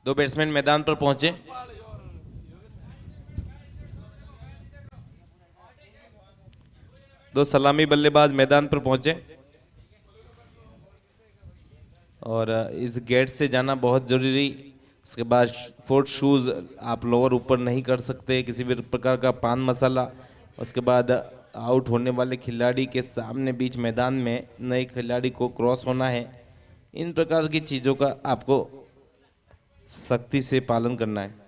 दो बैट्समैन मैदान पर पहुंचे। दो सलामी बल्लेबाज मैदान पर पहुंचे और इस गेट से जाना बहुत जरूरी। उसके बाद स्पोर्ट शूज आप लोअर ऊपर नहीं कर सकते, किसी भी प्रकार का पान मसाला। उसके बाद आउट होने वाले खिलाड़ी के सामने बीच मैदान में नए खिलाड़ी को क्रॉस होना है। इन प्रकार की चीजों का आपको सख्ती से पालन करना है।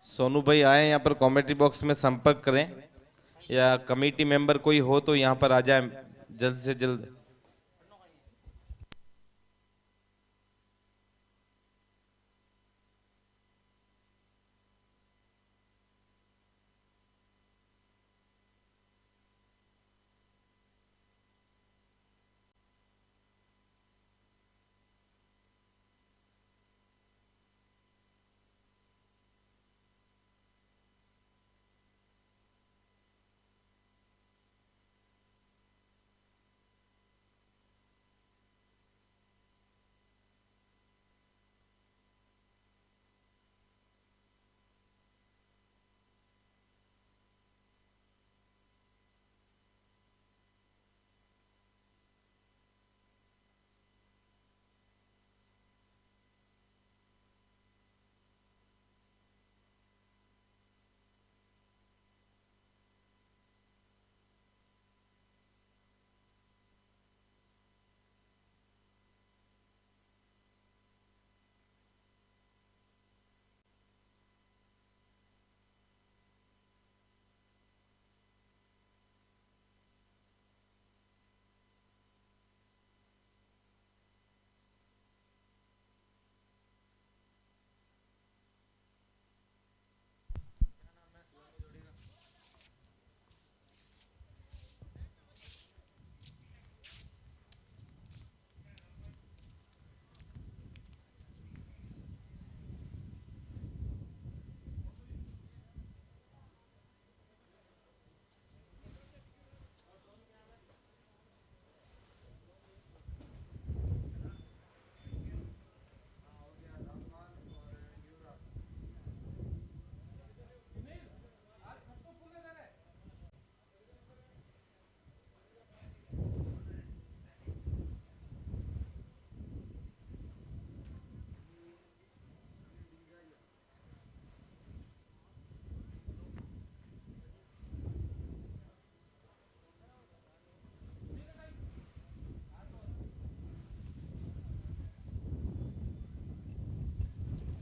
सोनू भाई आए यहाँ पर कमेंट्री बॉक्स में संपर्क करें, या कमेटी मेंबर कोई हो तो यहाँ पर आ जाए जल्द से जल्द।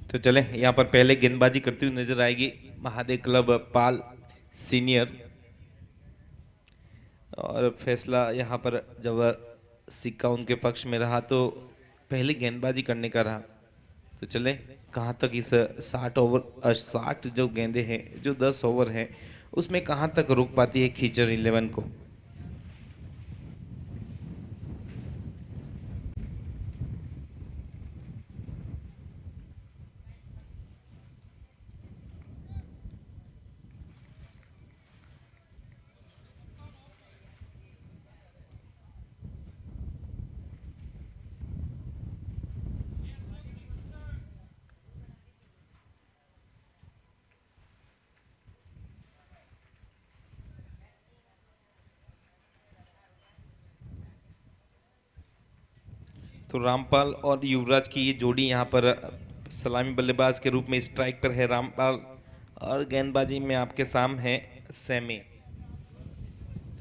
तो चले, यहाँ पर पहले गेंदबाजी करती हुई नजर आएगी महादेव क्लब पाल सीनियर। और फैसला यहाँ पर जब सिक्का उनके पक्ष में रहा तो पहले गेंदबाजी करने का रहा। तो चले, कहाँ तक इस 60 ओवर 60 जो गेंदे हैं, जो 10 ओवर हैं, उसमें कहाँ तक रोक पाती है खींचर 11 को। तो रामपाल और युवराज की ये जोड़ी यहाँ पर सलामी बल्लेबाज के रूप में स्ट्राइक पर है रामपाल, और गेंदबाजी में आपके सामने है सैमी।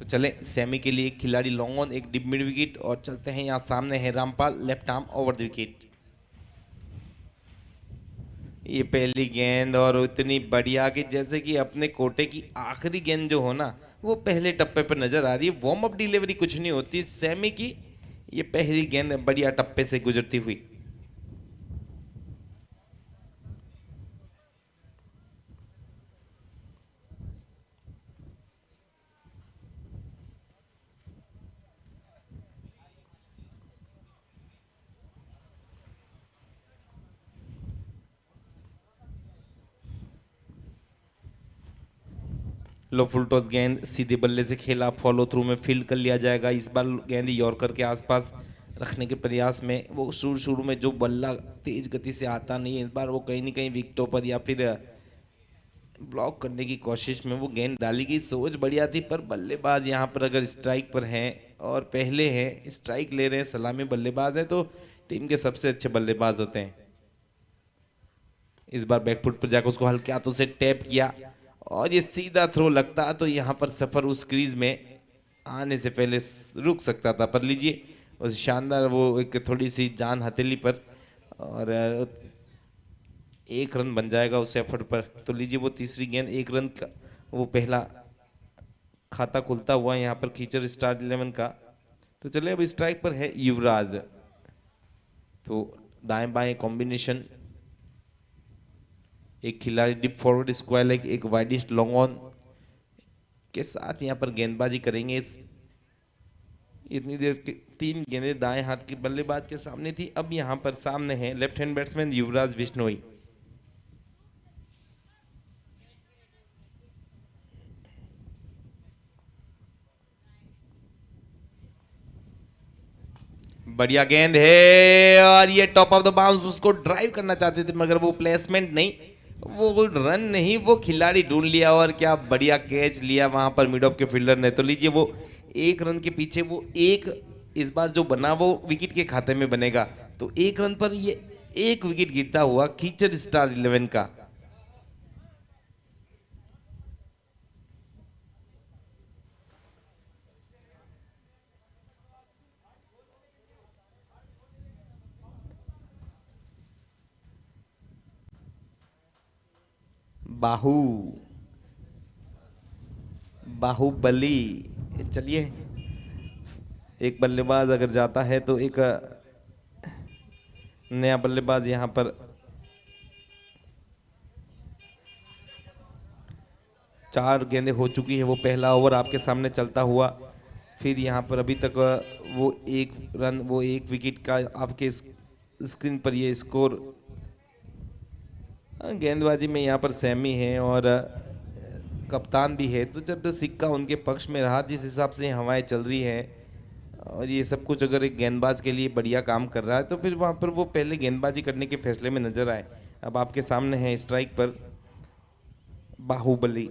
तो चले सेमी के लिए एक खिलाड़ी लॉन्ग ऑन, एक डिप मिड विकेट, और चलते हैं यहाँ सामने है Rampal, left arm over the wicket. ये पहली गेंद और इतनी बढ़िया कि जैसे कि अपने कोटे की आखिरी गेंद जो हो ना वो पहले टप्पे पर नजर आ रही है। वार्म अप डिलीवरी कुछ नहीं होती सेमी की, ये पहली गेंद बढ़िया टप्पे से गुजरती हुई। लो फुल टॉस गेंद सीधे बल्ले से खेला, फॉलो थ्रू में फील्ड कर लिया जाएगा। इस बार गेंद यॉर्कर के आसपास रखने के प्रयास में, वो शुरू शुरू में जो बल्ला तेज गति से आता नहीं है, इस बार वो कहीं ना कहीं विकेटों पर या फिर ब्लॉक करने की कोशिश में वो गेंद डाली गई। सोच बढ़िया थी पर बल्लेबाज यहाँ पर अगर स्ट्राइक पर हैं और पहले हैं स्ट्राइक ले रहे हैं, सलामी बल्लेबाज है तो टीम के सबसे अच्छे बल्लेबाज होते हैं। इस बार बैकफुट पर जाकर उसको हल्के हाथों से टैप किया और ये सीधा थ्रो लगता तो यहाँ पर सफर उस क्रीज में आने से पहले रुक सकता था। पर लीजिए उस शानदार वो एक थोड़ी सी जान हथेली पर, और एक रन बन जाएगा उस एफर्ट पर। तो लीजिए वो तीसरी गेंद, एक रन का वो पहला खाता खुलता हुआ यहाँ पर खींचर स्टार 11 का। तो चले अब स्ट्राइक पर है युवराज, तो दाएं बाएं कॉम्बिनेशन, एक खिलाड़ी डिप फॉरवर्ड स्क्वायर लेग, एक वाइडिस्ट लॉन्ग ऑन के साथ यहाँ पर गेंदबाजी करेंगे। इतनी देर के तीन गेंदें दाएं हाथ के बल्लेबाज के सामने थी, अब यहाँ पर सामने है लेफ्ट हैंड बैट्समैन युवराज बिश्नोई। बढ़िया गेंद है और ये टॉप ऑफ द बाउंस, उसको ड्राइव करना चाहते थे मगर वो प्लेसमेंट नहीं, वो रन नहीं, वो खिलाड़ी ढूंढ लिया और क्या बढ़िया कैच लिया वहां पर मिड ऑफ के फील्डर ने। तो लीजिए वो एक रन के पीछे वो एक इस बार जो बना वो विकेट के खाते में बनेगा। तो एक रन पर ये एक विकेट गिरता हुआ कीचड़ स्टार 11 का। बाहु बाहुबली। चलिए एक बल्लेबाज अगर जाता है तो एक नया बल्लेबाज यहां पर चार गेंदें हो चुकी है, वो पहला ओवर आपके सामने चलता हुआ। फिर यहाँ पर अभी तक वो एक रन वो एक विकेट का आपके स्क्रीन पर ये स्कोर। गेंदबाजी में यहाँ पर सैमी है और कप्तान भी है, तो जब सिक्का उनके पक्ष में रहा, जिस हिसाब से हवाएं चल रही हैं और ये सब कुछ अगर एक गेंदबाज के लिए बढ़िया काम कर रहा है तो फिर वहाँ पर वो पहले गेंदबाजी करने के फैसले में नजर आए। अब आपके सामने है स्ट्राइक पर बाहुबली।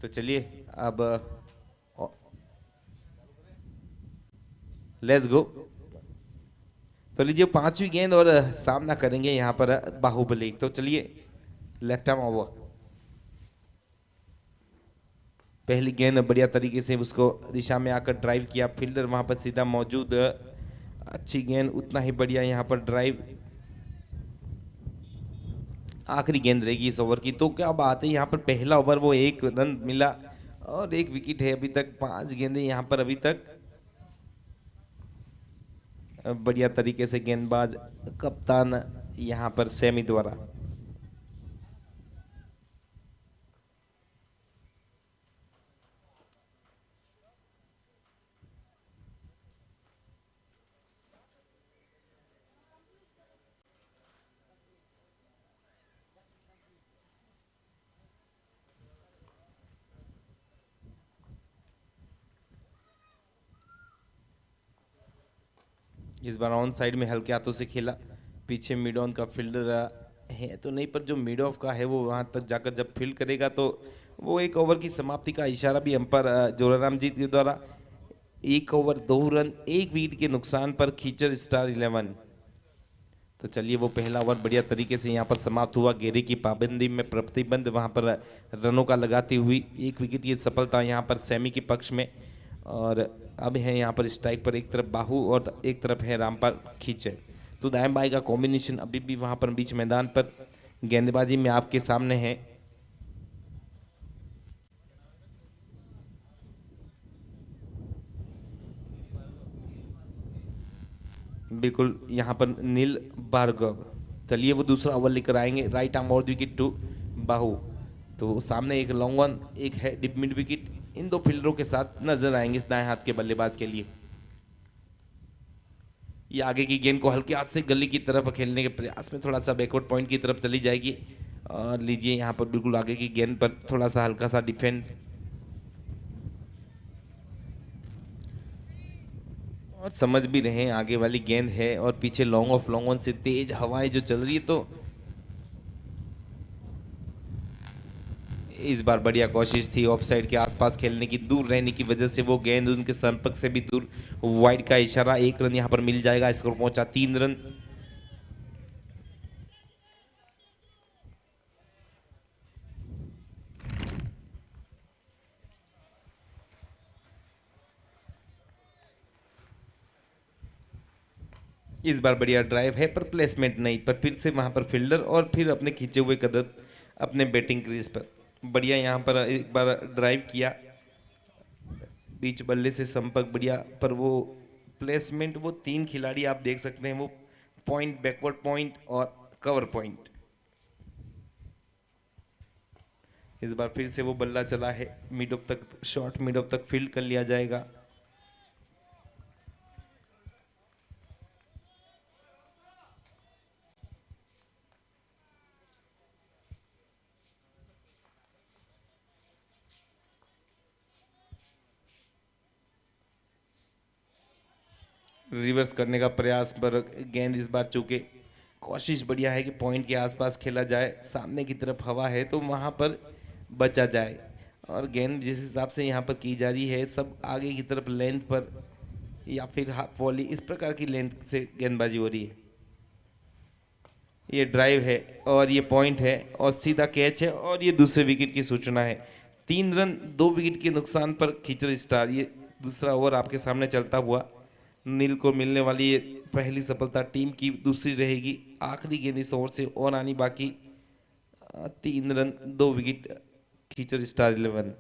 तो चलिए अब लेट्स गो। तो लीजिए पांचवी गेंद और सामना करेंगे यहाँ पर बाहुबली। तो चलिए लेफ्ट आर्म ओवर, पहली गेंद बढ़िया तरीके से उसको दिशा में आकर ड्राइव किया, फील्डर वहां पर सीधा मौजूद, अच्छी गेंद, उतना ही बढ़िया यहाँ पर ड्राइव। आखिरी गेंद रहेगी इस ओवर की। तो क्या बात है, यहाँ पर पहला ओवर वो एक रन मिला और एक विकेट है अभी तक, पांच गेंदें यहाँ पर अभी तक। बढ़िया तरीके से गेंदबाज कप्तान यहाँ पर सैमी द्वारा। इस बार ऑन साइड में हल्के हाथों से खेला, पीछे मिड ऑन का फील्डर है तो नहीं, पर जो मिड ऑफ का है वो वहाँ तक जाकर जब फील्ड करेगा तो वो एक ओवर की समाप्ति का इशारा भी अंपायर जोराराम जी के द्वारा। एक ओवर 2 रन 1 विकेट के नुकसान पर खींचर स्टार 11। तो चलिए वो पहला ओवर बढ़िया तरीके से यहाँ पर समाप्त हुआ, घेरे की पाबंदी में प्रतिबंध वहाँ पर रनों का लगाती हुई 1 विकेट की सफलता यहाँ पर सेमी के पक्ष में। और अब है यहाँ पर स्ट्राइक पर एक तरफ बाहू और एक तरफ है रामपाल खींचे। तो दाएं बाएं का कॉम्बिनेशन अभी भी वहाँ पर बीच मैदान पर गेंदबाजी में आपके सामने है। बिल्कुल यहाँ पर नील भार्गव, चलिए वो दूसरा ओवर लेकर आएंगे, राइट आर्म और विकेट टू बाहू। तो सामने एक लॉन्ग वन, एक है डिप मिड विकेट, इन दो फील्डरों के साथ नजर आएंगे इस दाएं हाथ के बल्लेबाज के लिए। ये आगे की गेंद को हल्के हाथ से गली की तरफ खेलने के प्रयास में थोड़ा सा बैकवर्ड पॉइंट की तरफ चली जाएगी। और लीजिए यहाँ पर बिल्कुल आगे की गेंद पर थोड़ा सा हल्का सा डिफेंस, और समझ भी रहे हैं आगे वाली गेंद है और पीछे लॉन्ग ऑफ लॉन्ग ऑन से तेज हवाएं जो चल रही है। तो इस बार बढ़िया कोशिश थी ऑफ साइड के आसपास खेलने की, दूर रहने की वजह से वो गेंद उनके संपर्क से भी दूर, वाइड का इशारा, 1 रन यहाँ पर मिल जाएगा, स्कोर पहुंचा 3 रन। इस बार बढ़िया ड्राइव है पर प्लेसमेंट नहीं, पर फिर से वहां पर फील्डर और फिर अपने खींचे हुए कदम अपने बैटिंग क्रीज पर बढ़िया यहाँ पर एक बार ड्राइव किया, बीच बल्ले से संपर्क बढ़िया, पर वो प्लेसमेंट, वो 3 खिलाड़ी आप देख सकते हैं, वो पॉइंट, बैकवर्ड पॉइंट और कवर पॉइंट। इस बार फिर से वो बल्ला चला है, मिड ऑफ तक, शॉर्ट मिड ऑफ तक फील्ड कर लिया जाएगा। रिवर्स करने का प्रयास पर गेंद इस बार चूके, कोशिश बढ़िया है कि पॉइंट के आसपास खेला जाए, सामने की तरफ हवा है तो वहां पर बचा जाए। और गेंद जिस हिसाब से यहाँ पर की जा रही है सब आगे की तरफ लेंथ पर या फिर हाफ वॉली, इस प्रकार की लेंथ से गेंदबाजी हो रही है। ये ड्राइव है और ये पॉइंट है और सीधा कैच है और ये दूसरे विकेट की सूचना है। 3 रन 2 विकेट के नुकसान पर खिचड़ स्टार, ये दूसरा ओवर आपके सामने चलता हुआ, नील को मिलने वाली ये पहली सफलता टीम की दूसरी रहेगी। आखिरी गेंद इस ओवर से और आनी बाकी। 3 रन 2 विकेट खिचड़ स्टार 11।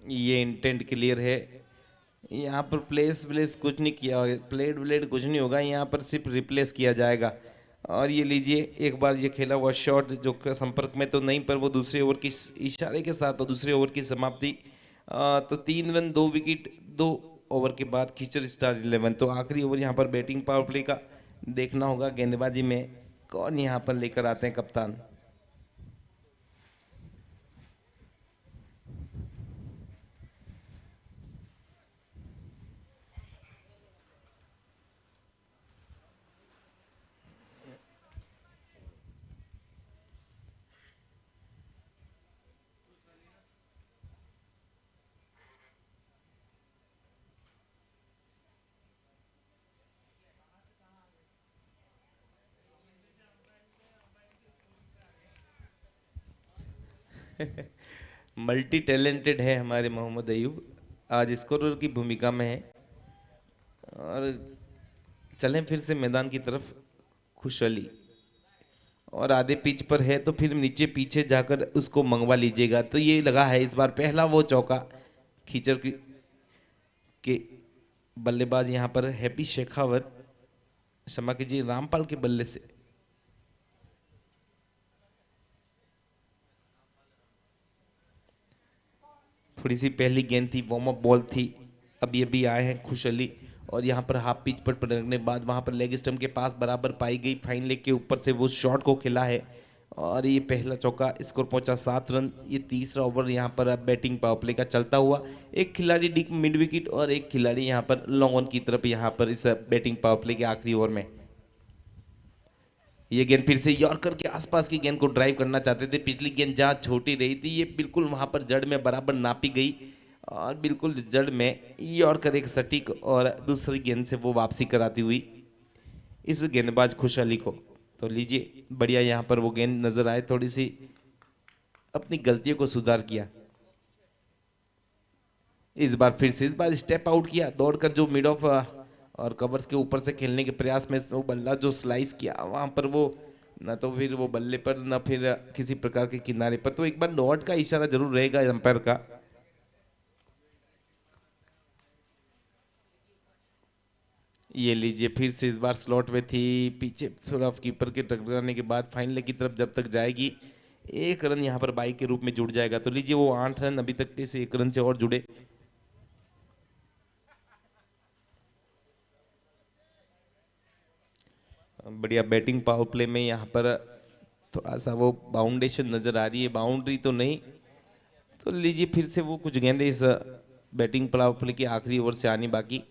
ये इंटेंट क्लियर है, यहाँ पर प्लेस व्लेस कुछ नहीं किया, प्लेड व्लेड कुछ नहीं होगा, यहाँ पर सिर्फ रिप्लेस किया जाएगा। और ये लीजिए एक बार ये खेला हुआ शॉट जो संपर्क में तो नहीं, पर वो दूसरे ओवर की इशारे के साथ तो दूसरे ओवर की समाप्ति। तो 3 रन 2 विकेट 2 ओवर के बाद खिचड़ स्टार 11। तो आखिरी ओवर यहाँ पर बैटिंग पावर प्ले का देखना होगा, गेंदबाजी में कौन यहाँ पर लेकर आते हैं कप्तान। मल्टी टैलेंटेड है हमारे मोहम्मद अयूब, आज स्कोरर की भूमिका में है। और चलें फिर से मैदान की तरफ, खुश अली और आधे पिच पर है तो फिर नीचे पीछे जाकर उसको मंगवा लीजिएगा। तो ये लगा है इस बार पहला वो चौका खींचर के बल्लेबाज यहाँ पर हैप्पी शेखावत, क्षमा कीजिए, रामपाल के बल्ले से। थोड़ी सी पहली गेंद थी, वार्म अप बॉल थी, अभी अभी आए हैं खुश अली, और यहाँ पर हाफ पिच पर पटकने के बाद वहाँ पर लेग स्टंप के पास बराबर पाई गई, फाइन लेग के ऊपर से वो शॉट को खेला है और ये पहला चौका। स्कोर पहुंचा 7 रन। ये तीसरा ओवर यहाँ पर अब बैटिंग पावर प्ले का चलता हुआ, एक खिलाड़ी डीप मिड विकेट और एक खिलाड़ी यहाँ पर लॉन्ग ऑन की तरफ, यहाँ पर इस बैटिंग पावर प्ले के आखिरी ओवर में ये गेंद फिर से यॉर्कर के आसपास की गेंद को ड्राइव करना चाहते थे। पिछली गेंद जहां छोटी रही थी, ये बिल्कुल वहां पर जड़ में बराबर नापी गई और बिल्कुल जड़ में यॉर्कर एक सटीक और दूसरी गेंद से वो वापसी कराती हुई इस गेंदबाज खुश अली को। तो लीजिए, बढ़िया यहाँ पर वो गेंद नजर आए, थोड़ी सी अपनी गलतियों को सुधार किया। इस बार फिर से, इस बार स्टेप आउट किया दौड़कर, जो मिड ऑफ और कवर्स के ऊपर से खेलने के प्रयास में वो बल्ला जो स्लाइस किया वहां पर वो ना तो फिर वो बल्ले पर ना फिर किसी प्रकार के किनारे पर, तो एक बार नॉट का इशारा जरूर रहेगा अंपायर का। ये लीजिए, फिर से इस बार स्लॉट में थी, पीछे थोड़ा कीपर के टकराने के बाद फाइनल की तरफ जब तक जाएगी, 1 रन यहाँ पर बाई के रूप में जुड़ जाएगा। तो लीजिए, वो 8 रन अभी तक के, से 1 रन से और जुड़े। बढ़िया बैटिंग पावर प्ले में यहाँ पर थोड़ा सा वो बाउंडेशन नजर आ रही है, बाउंड्री तो नहीं। तो लीजिए, फिर से वो कुछ गेंदें इस बैटिंग पावर प्ले की आखिरी ओवर से आनी बाकी।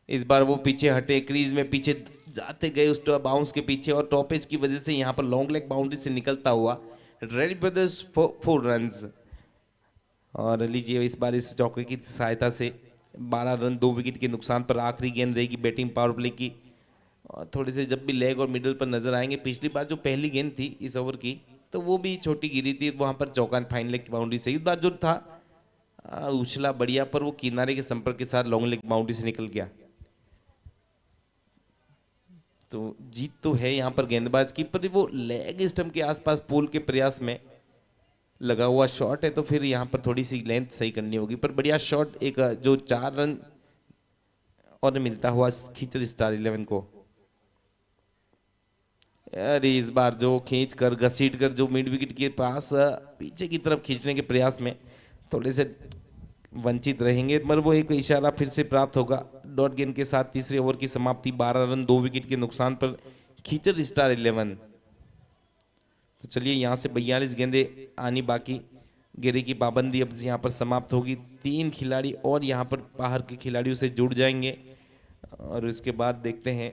इस बार वो पीछे हटे, क्रीज में पीछे जाते गए उस बाउंस के पीछे, और टॉपेज की वजह से यहाँ पर लॉन्ग लेग बाउंड्री से निकलता हुआ रेड ब्रदर्स 4 रन। और लीजिए, इस बार इस चौके की सहायता से 12 रन 2 विकेट के नुकसान पर आखिरी गेंद रहेगी बैटिंग पावर प्ले की। और थोड़े से जब भी लेग और मिडल पर नजर आएंगे, पिछली बार जो पहली गेंद थी इस ओवर की तो वो भी छोटी गिरी थी, वहां पर चौका फाइन लेग की बाउंड्री से। इस बार जो था उछला बढ़िया, पर वो किनारे के संपर्क के साथ लॉन्ग लेग बाउंड्री से निकल गया। तो जीत तो है यहाँ पर गेंदबाज की, पर वो लेग स्टंप के आसपास पोल के प्रयास में लगा हुआ शॉट है, तो फिर यहाँ पर थोड़ी सी लेंथ सही करनी होगी। पर बढ़िया शॉट, एक जो 4 रन और मिलता हुआ खींचर स्टार 11 को। अरे इस बार जो खींच कर घसीट कर जो मिड विकेट के पास पीछे की तरफ खींचने के प्रयास में थोड़े से वंचित रहेंगे, मगर वो एक इशारा फिर से प्राप्त होगा। डॉट गेंद के साथ तीसरे ओवर की समाप्ति, 12 रन 2 विकेट के नुकसान पर खींचर स्टार 11। तो चलिए, यहाँ से 42 गेंदें आनी बाकी, घेरे की पाबंदी अब यहाँ पर समाप्त होगी। 3 खिलाड़ी और यहाँ पर बाहर के खिलाड़ियों से जुड़ जाएंगे और इसके बाद देखते हैं।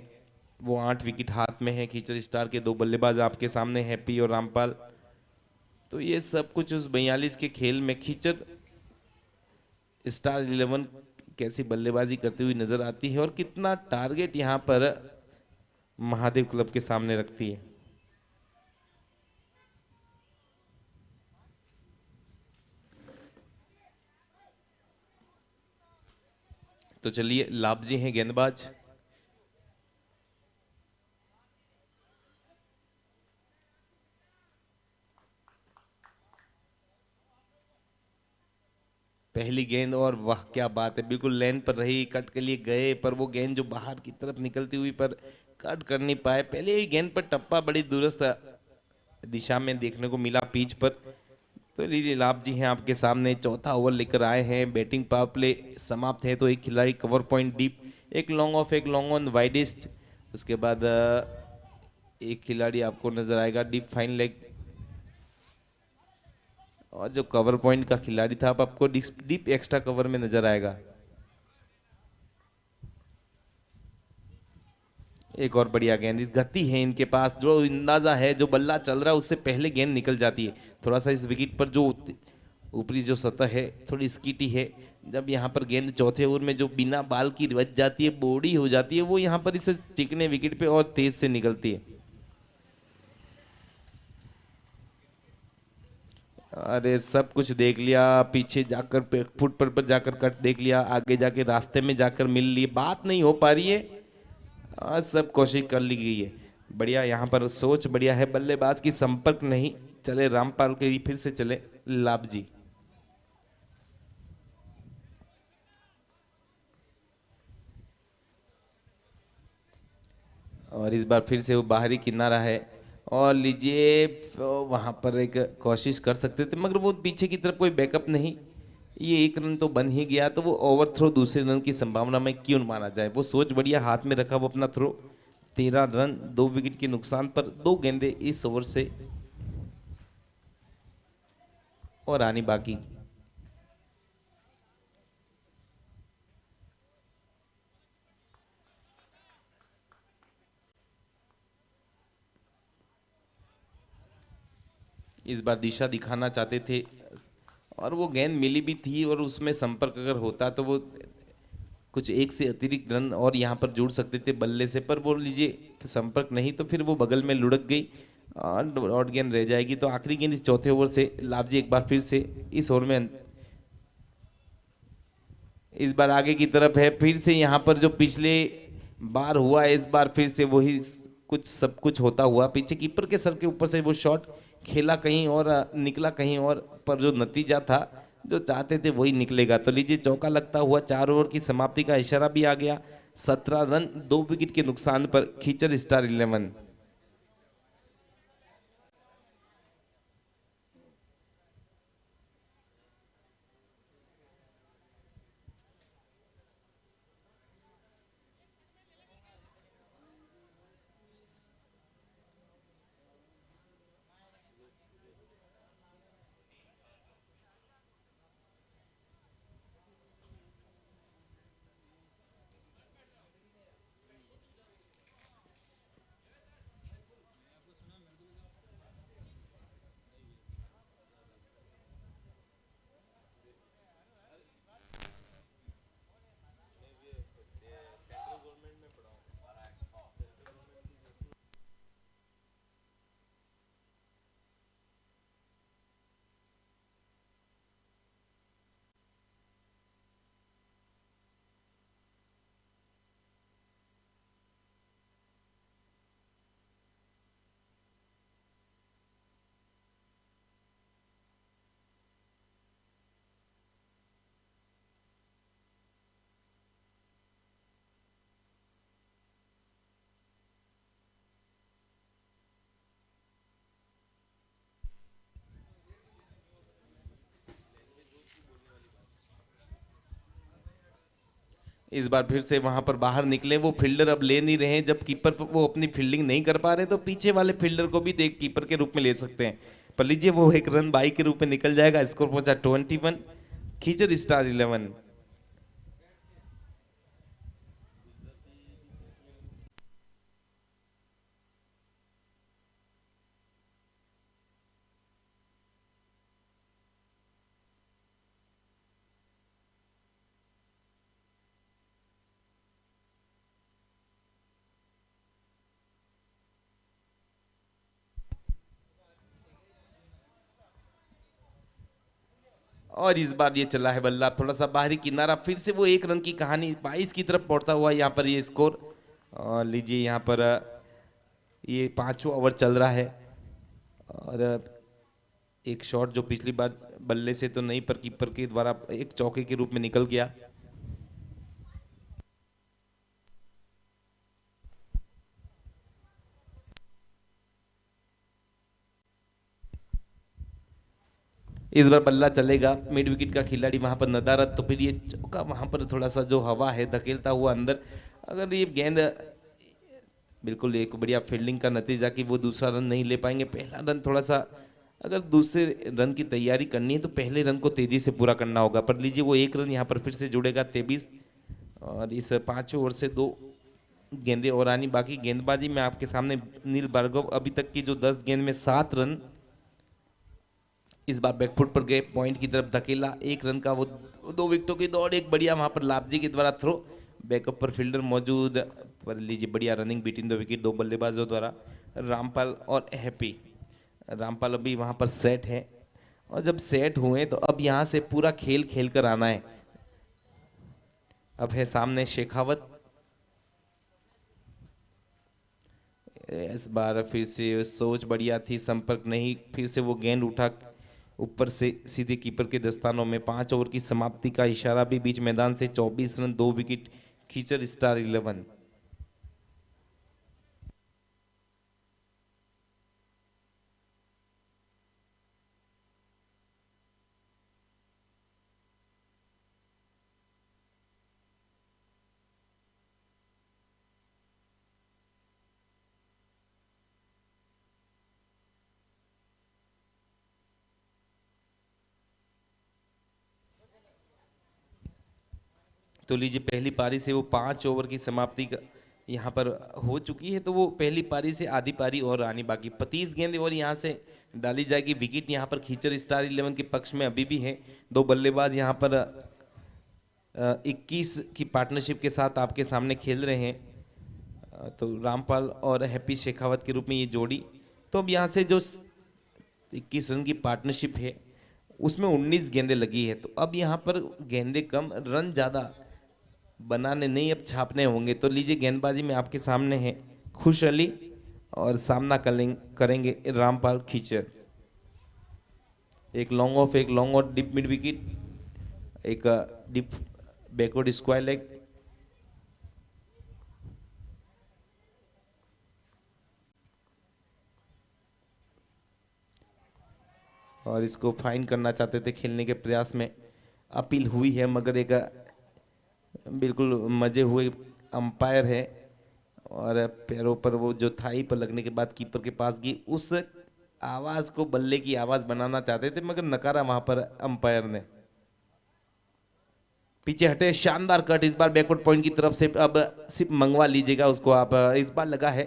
वो 8 विकेट हाथ में है खींचर स्टार के, 2 बल्लेबाज आपके सामने, हैप्पी और रामपाल। तो ये सब कुछ उस 42 के खेल में खींचर स्टार 11 कैसी बल्लेबाजी करती हुई नजर आती है और कितना टारगेट यहाँ पर महादेव क्लब के सामने रखती है। तो चलिए, लाभ जी हैं गेंदबाज। पहली गेंद, और वाह क्या बात है, बिल्कुल लेन पर रही, कट के लिए गए, पर वो गेंद जो बाहर की तरफ निकलती हुई पर कट कर नहीं पाए। पहले ही गेंद पर टप्पा बड़ी दूरस्थ दिशा में देखने को मिला पिच पर। तो लीजिए, लाभ जी हैं आपके सामने, चौथा ओवर लेकर आए हैं, बैटिंग पावर प्ले समाप्त है। तो एक खिलाड़ी कवर पॉइंट डीप, एक लॉन्ग ऑफ, एक लॉन्ग ऑन वाइडेस्ट, उसके बाद एक खिलाड़ी आपको नजर आएगा डीप फाइन लेग, और जो कवर पॉइंट का खिलाड़ी था अब आपको डीप एक्स्ट्रा कवर में नजर आएगा। एक और बढ़िया गेंद, इस गति है इनके पास, जो अंदाजा है जो बल्ला चल रहा है उससे पहले गेंद निकल जाती है। थोड़ा सा इस विकेट पर जो ऊपरी जो सतह है थोड़ी स्कीटी है, जब यहाँ पर गेंद चौथे ओवर में जो बिना बाल की बच जाती है, बॉडी हो जाती है, वो यहाँ पर इस चिकने विकेट पे और तेज से निकलती है। अरे सब कुछ देख लिया, पीछे जाकर फुट पर जाकर कट देख लिया, आगे जाके रास्ते में जाकर मिल लिए, बात नहीं हो पा रही है। सब कोशिश कर ली गई है। बढ़िया, यहाँ पर सोच बढ़िया है बल्लेबाज की, संपर्क नहीं चले रामपाल के लिए, फिर से चले लाभजी। और इस बार फिर से वो बाहरी किनारा है, और लीजिए वहां पर एक कोशिश कर सकते थे मगर वो पीछे की तरफ कोई बैकअप नहीं। ये एक रन तो बन ही गया, तो वो ओवर थ्रो दूसरे रन की संभावना में क्यों माना जाए। वो सोच बढ़िया, हाथ में रखा वो अपना थ्रो। 13 रन 2 विकेट के नुकसान पर 2 गेंदे इस ओवर से और आनी बाकी। इस बार दिशा दिखाना चाहते थे और वो गेंद मिली भी थी, और उसमें संपर्क अगर होता तो वो कुछ एक से अतिरिक्त रन और यहाँ पर जोड़ सकते थे बल्ले से, पर बोल लीजिए संपर्क नहीं तो फिर वो बगल में लुढ़क गई और डॉट गेंद रह जाएगी। तो आखिरी गेंद इस चौथे ओवर से लाभजी एक बार फिर से इस ओवर में इस बार आगे की तरफ है। फिर से यहाँ पर जो पिछले बार हुआ है, इस बार फिर से वही कुछ सब कुछ होता हुआ, पीछे कीपर के सर के ऊपर से वो शॉट खेला कहीं और निकला कहीं और, पर जो नतीजा था जो चाहते थे वही निकलेगा। तो लीजिए चौका लगता हुआ 4 ओवर की समाप्ति का इशारा भी आ गया। 17 रन 2 विकेट के नुकसान पर खींचर स्टार 11। इस बार फिर से वहां पर बाहर निकले वो फील्डर, अब ले नहीं रहे हैं। जब कीपर वो अपनी फील्डिंग नहीं कर पा रहे तो पीछे वाले फील्डर को भी देख कीपर के रूप में ले सकते हैं। पर लीजिए वो एक रन बाई के रूप में निकल जाएगा। स्कोर पहुंचा 21। खींचर स्टार 11। और इस बार ये चला है बल्ला थोड़ा सा बाहरी किनारा, फिर से वो एक रन की कहानी 22 की तरफ पहुंचता हुआ यहाँ पर ये स्कोर। और लीजिए यहाँ पर ये 5वां ओवर चल रहा है, और एक शॉट जो पिछली बार बल्ले से तो नहीं पर कीपर के द्वारा एक चौके के रूप में निकल गया। इस बार बल्ला चलेगा, मिड विकेट का खिलाड़ी वहां पर नदारत, तो फिर ये चौका वहां पर थोड़ा सा जो हवा है धकेलता हुआ अंदर। अगर ये गेंद बिल्कुल एक बढ़िया फील्डिंग का नतीजा कि वो दूसरा रन नहीं ले पाएंगे। पहला रन थोड़ा सा, अगर दूसरे रन की तैयारी करनी है तो पहले रन को तेजी से पूरा करना होगा। पर लीजिए वो एक रन यहाँ पर फिर से जुड़ेगा 23। और इस 5वें ओवर से 2 गेंदे और आनी बाकी। गेंदबाजी में आपके सामने नील भार्गव अभी तक की जो 10 गेंद में 7 रन, इस बार बैकफुट पर गए, पॉइंट की तरफ धकेला, 1 रन का वो 2 विकेटों की दौड़, एक बढ़िया वहां पर लाभजी के द्वारा थ्रो, बैकअप पर फील्डर मौजूद। पर लीजिए बढ़िया रनिंग बिटवीन 2 विकेट 2 बल्लेबाजों द्वारा, रामपाल और हैप्पी। रामपाल अभी वहां पर सेट है, और जब सेट हुए तो अब यहां से पूरा खेल खेल कर आना है। अब है सामने शेखावत, इस बार फिर से सोच बढ़िया थी, संपर्क नहीं, फिर से वो गेंद उठा ऊपर से सीधे कीपर के दस्तानों में। 5 ओवर की समाप्ति का इशारा भी बीच मैदान से। 24 रन, 2 विकेट, खींचर स्टार 11। तो लीजिए, पहली पारी से वो 5 ओवर की समाप्ति का यहाँ पर हो चुकी है। तो वो पहली पारी से आधी पारी और आनी बाकी। 25 गेंद और यहाँ से डाली जाएगी। विकेट यहाँ पर खींचर स्टार 11 के पक्ष में अभी भी है। दो बल्लेबाज यहाँ पर 21 की पार्टनरशिप के साथ आपके सामने खेल रहे हैं। तो रामपाल और हैप्पी शेखावत के रूप में ये जोड़ी। तो अब यहाँ से जो 21 रन की पार्टनरशिप है उसमें 19 गेंदें लगी है। तो अब यहाँ पर गेंदें कम, रन ज़्यादा बनाने नहीं, अब छापने होंगे। तो लीजिए, गेंदबाजी में आपके सामने है खुश अली और सामना करेंगे रामपाल खीचर। एक लॉन्ग ऑफ, एक लॉन्ग और डिप मिड विकेट, एक डिप बैकवर्ड स्क्वायर लेग। और इसको फाइन करना चाहते थे, खेलने के प्रयास में अपील हुई है, मगर एक बिल्कुल मजे हुए अंपायर है और पैरों पर वो जो थाई पर लगने के बाद कीपर के पास गई, उस आवाज को बल्ले की आवाज बनाना चाहते थे मगर नकारा वहां पर अंपायर ने। पीछे हटे, शानदार कट इस बार बैकवर्ड पॉइंट की तरफ से। अब सिर्फ मंगवा लीजिएगा उसको आप। इस बार लगा है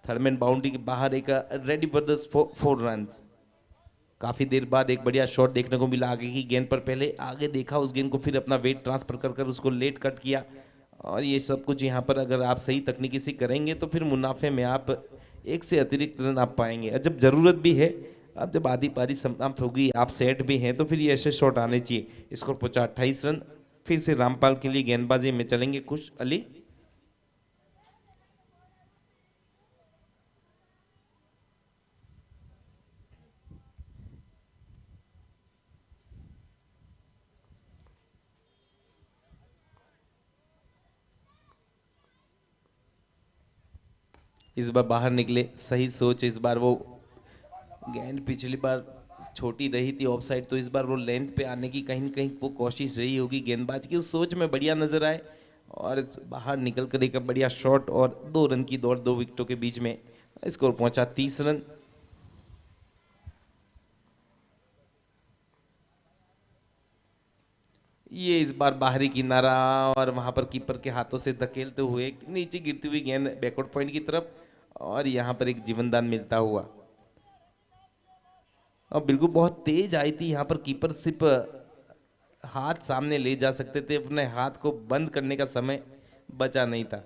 थर्ड मैन बाउंड्री के बाहर, एक रेडी फॉर द 4 रन। काफी देर बाद एक बढ़िया शॉट देखने को मिला आगे की गेंद पर। पहले आगे देखा उस गेंद को, फिर अपना वेट ट्रांसफर कर कर उसको लेट कट किया। और ये सब कुछ यहाँ पर अगर आप सही तकनीकी से करेंगे तो फिर मुनाफे में आप एक से अतिरिक्त रन आप पाएंगे। और जब जरूरत भी है, अब जब आधी पारी समाप्त होगी, आप सेट भी हैं, तो फिर ये ऐसे शॉट आने चाहिए। स्कोर पहुंचा 28 रन। फिर से रामपाल के लिए गेंदबाजी में चलेंगे खुश अली। इस बार बाहर निकले, सही सोच। इस बार वो गेंद पिछली बार छोटी रही थी ऑफ साइड, तो इस बार वो लेंथ पे आने की कहीं न कहीं वो कोशिश रही होगी गेंदबाज की। उस सोच में बढ़िया नजर आए और बाहर निकल कर एक बढ़िया शॉट और 2 रन की दौड़ 2 विकेटों के बीच में। स्कोर पहुंचा 30 रन। ये इस बार बाहरी किनारा और वहां पर कीपर के हाथों से धकेलते हुए नीचे गिरती हुई गेंद बैकवर्ड पॉइंट की तरफ, और यहाँ पर एक जीवनदान मिलता हुआ। और बिल्कुल बहुत तेज आई थी यहाँ पर। कीपर सिर्फ हाथ सामने ले जा सकते थे, अपने हाथ को बंद करने का समय बचा नहीं था।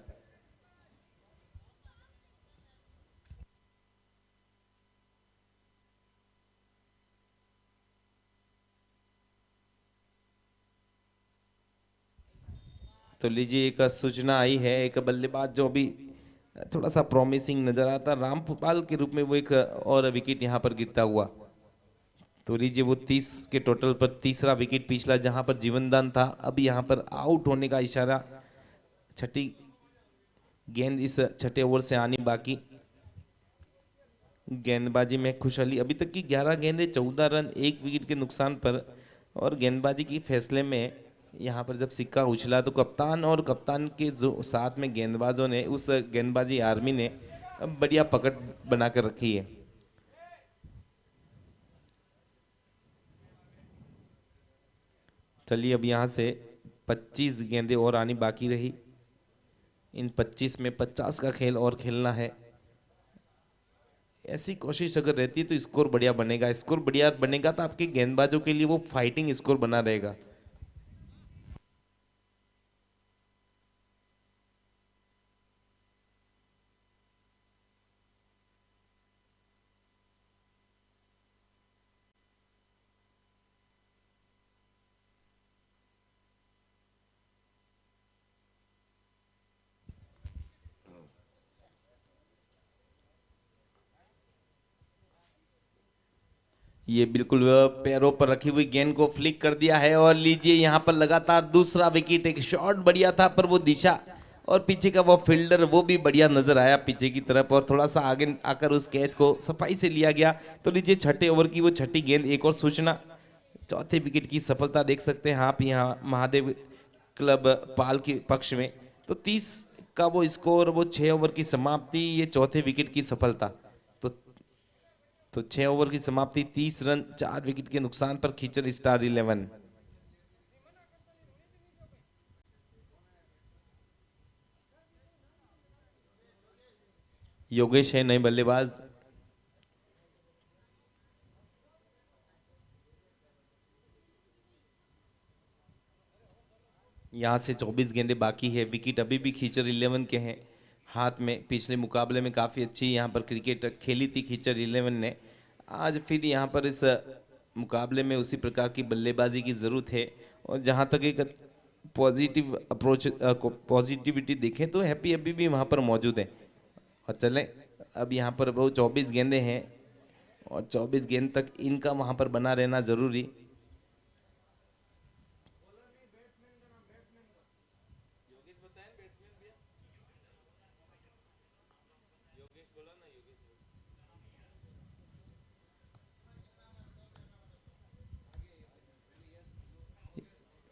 तो लीजिए, एक सूचना आई है। एक बल्लेबाज जो अभी थोड़ा सा प्रॉमिसिंग नजर आता, रामपाल के रूप में, वो एक और विकेट यहाँ पर गिरता हुआ। तो लीजिए, वो 30 के टोटल पर तीसरा विकेट पिछला जहां पर जीवनदान था, अब यहाँ पर आउट होने का इशारा। छठी गेंद इस छठे ओवर से आनी बाकी। गेंदबाजी में खुशहाली। अभी तक की 11 गेंदें, 14 रन, 1 विकेट के नुकसान पर। और गेंदबाजी की फैसले में यहाँ पर जब सिक्का उछला तो कप्तान और कप्तान के जो साथ में गेंदबाजों ने, उस गेंदबाजी आर्मी ने बढ़िया पकड़ बना कर रखी है। चलिए, अब यहाँ से 25 गेंदें और आनी बाकी रही। इन 25 में 50 का खेल और खेलना है। ऐसी कोशिश अगर रहती है तो स्कोर बढ़िया बनेगा। स्कोर बढ़िया बनेगा तो आपके गेंदबाजों के लिए वो फाइटिंग स्कोर बना रहेगा। ये बिल्कुल पैरों पर रखी हुई गेंद को फ्लिक कर दिया है और लीजिए यहाँ पर लगातार दूसरा विकेट। एक शॉट बढ़िया था पर वो दिशा और पीछे का वो फील्डर वो भी बढ़िया नजर आया पीछे की तरफ और थोड़ा सा आगे आकर उस कैच को सफाई से लिया गया। तो लीजिए छठे ओवर की वो छठी गेंद, एक और सूचना, चौथे विकेट की सफलता देख सकते हैं आप यहाँ महादेव क्लब पाल के पक्ष में। तो 30 का वो स्कोर, वो 6 ओवर की समाप्ति, ये चौथे विकेट की सफलता। तो 6 ओवर की समाप्ति, 30 रन 4 विकेट के नुकसान पर खींचर स्टार 11। योगेश है नए बल्लेबाज। यहाँ से 24 गेंदें बाकी है, विकेट अभी भी खींचर 11 के हैं हाथ में। पिछले मुकाबले में काफ़ी अच्छी यहाँ पर क्रिकेट खेली थी खींचर 11 ने। आज फिर यहाँ पर इस मुकाबले में उसी प्रकार की बल्लेबाजी की ज़रूरत है। और जहाँ तक एक पॉजिटिव अप्रोच पॉजिटिविटी देखें तो हैप्पी अभी भी वहाँ पर मौजूद है। और चलें, अब यहाँ पर वो 24 गेंदें हैं और 24 गेंद तक इनका वहाँ पर बना रहना ज़रूरी।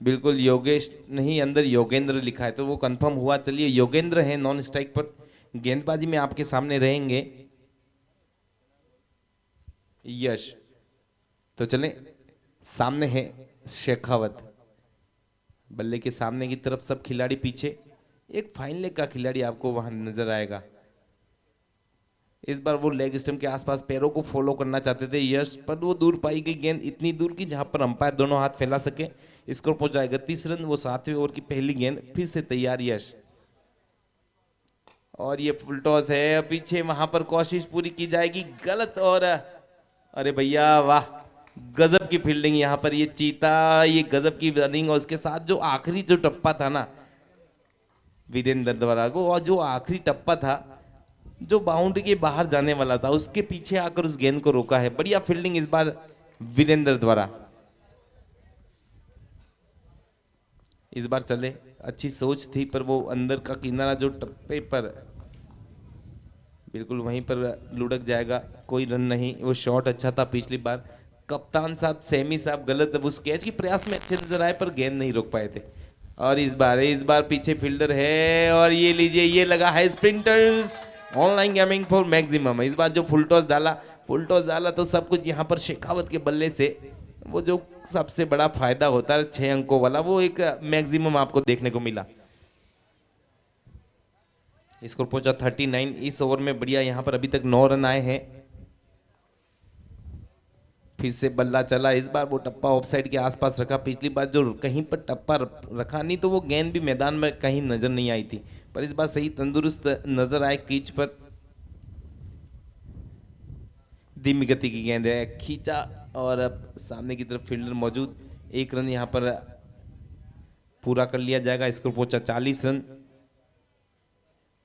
बिल्कुल योगेश नहीं, अंदर योगेंद्र लिखा है तो वो कंफर्म हुआ। चलिए योगेंद्र है नॉन स्ट्राइक पर, गेंदबाजी में आपके सामने रहेंगे यश। तो चलें, सामने है शेखावत, बल्ले के सामने की तरफ सब खिलाड़ी पीछे, एक फाइन लेग का खिलाड़ी आपको वहां नजर आएगा। इस बार वो लेग स्टंप के आसपास पैरों को फॉलो करना चाहते थे यश, पर वो दूर पाई गई गेंद इतनी दूर की जहां पर अंपायर दोनों हाथ फैला सके। स्कोर पहुंचा 31 रन। वो 7वें ओवर की पहली गेंद फिर से तैयार यश, और ये फुल टॉस है, पीछे वहां पर कोशिश पूरी की जाएगी, गलत। और अरे भैया वाह, गजब की फील्डिंग यहाँ पर, ये चीता, ये गजब की रनिंग। और उसके साथ जो आखिरी जो टप्पा था ना वीरेंद्र द्वारा को, और जो आखिरी टप्पा था जो बाउंड्री के बाहर जाने वाला था, उसके पीछे आकर उस गेंद को रोका है। बढ़िया फील्डिंग इस बार वीरेंद्र द्वारा। इस बार चले, अच्छी सोच थी पर वो अंदर का किनारा जो टप्पे पर बिल्कुल वहीं पर लुढ़क जाएगा, कोई रन नहीं। वो शॉट अच्छा था पिछली बार। कप्तान साहब, सेमी साहब गलत उस कैच की प्रयास में अच्छे नजर आए पर गेंद नहीं रोक पाए थे। और इस बार पीछे फील्डर है और ये लीजिए, ये लगा है sprinters online gaming for maximum. इस बार जो फुल टॉस डाला तो सब कुछ यहाँ पर शेखावत के बल्ले से, वो जो सबसे बड़ा फायदा होता है 6 अंकों वाला, वो एक मैक्सिमम आपको देखने को मिला। स्कोर पहुंचा 39 इस ओवर में। बढ़िया, यहाँ पर अभी तक 9 रन आए हैं। फिर से बल्ला चला, इस बार वो टप्पा ऑफसाइड के आसपास रखा। पिछली बार जो कहीं पर टप्पा रखा नहीं तो वो गेंद भी मैदान में कहीं नजर नहीं आई थी, पर इस बार सही तंदुरुस्त नजर आए कीच पर। धीमी गति की गेंद है, खींचा और अब सामने की तरफ फील्डर मौजूद। 1 रन यहाँ पर पूरा कर लिया जाएगा। स्कोर पहुंचा 40 रन।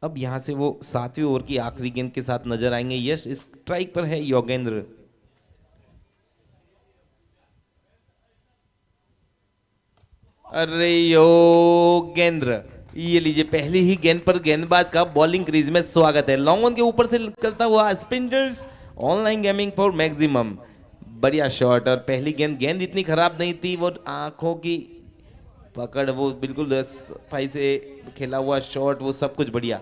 अब यहां से वो 7वें ओवर की आखिरी गेंद के साथ नजर आएंगे यश। स्ट्राइक पर है योगेंद्र। अरे योगेंद्र, ये लीजिए, पहली ही गेंद पर गेंदबाज का बॉलिंग क्रीज में स्वागत है। लॉन्ग ऑन के ऊपर से निकलता हुआ spinners online gaming for maximum, बढ़िया शॉट। और पहली गेंद इतनी खराब नहीं थी, वो आंखों की पकड़, वो बिल्कुल सफाई से खेला हुआ शॉट, वो सब कुछ बढ़िया।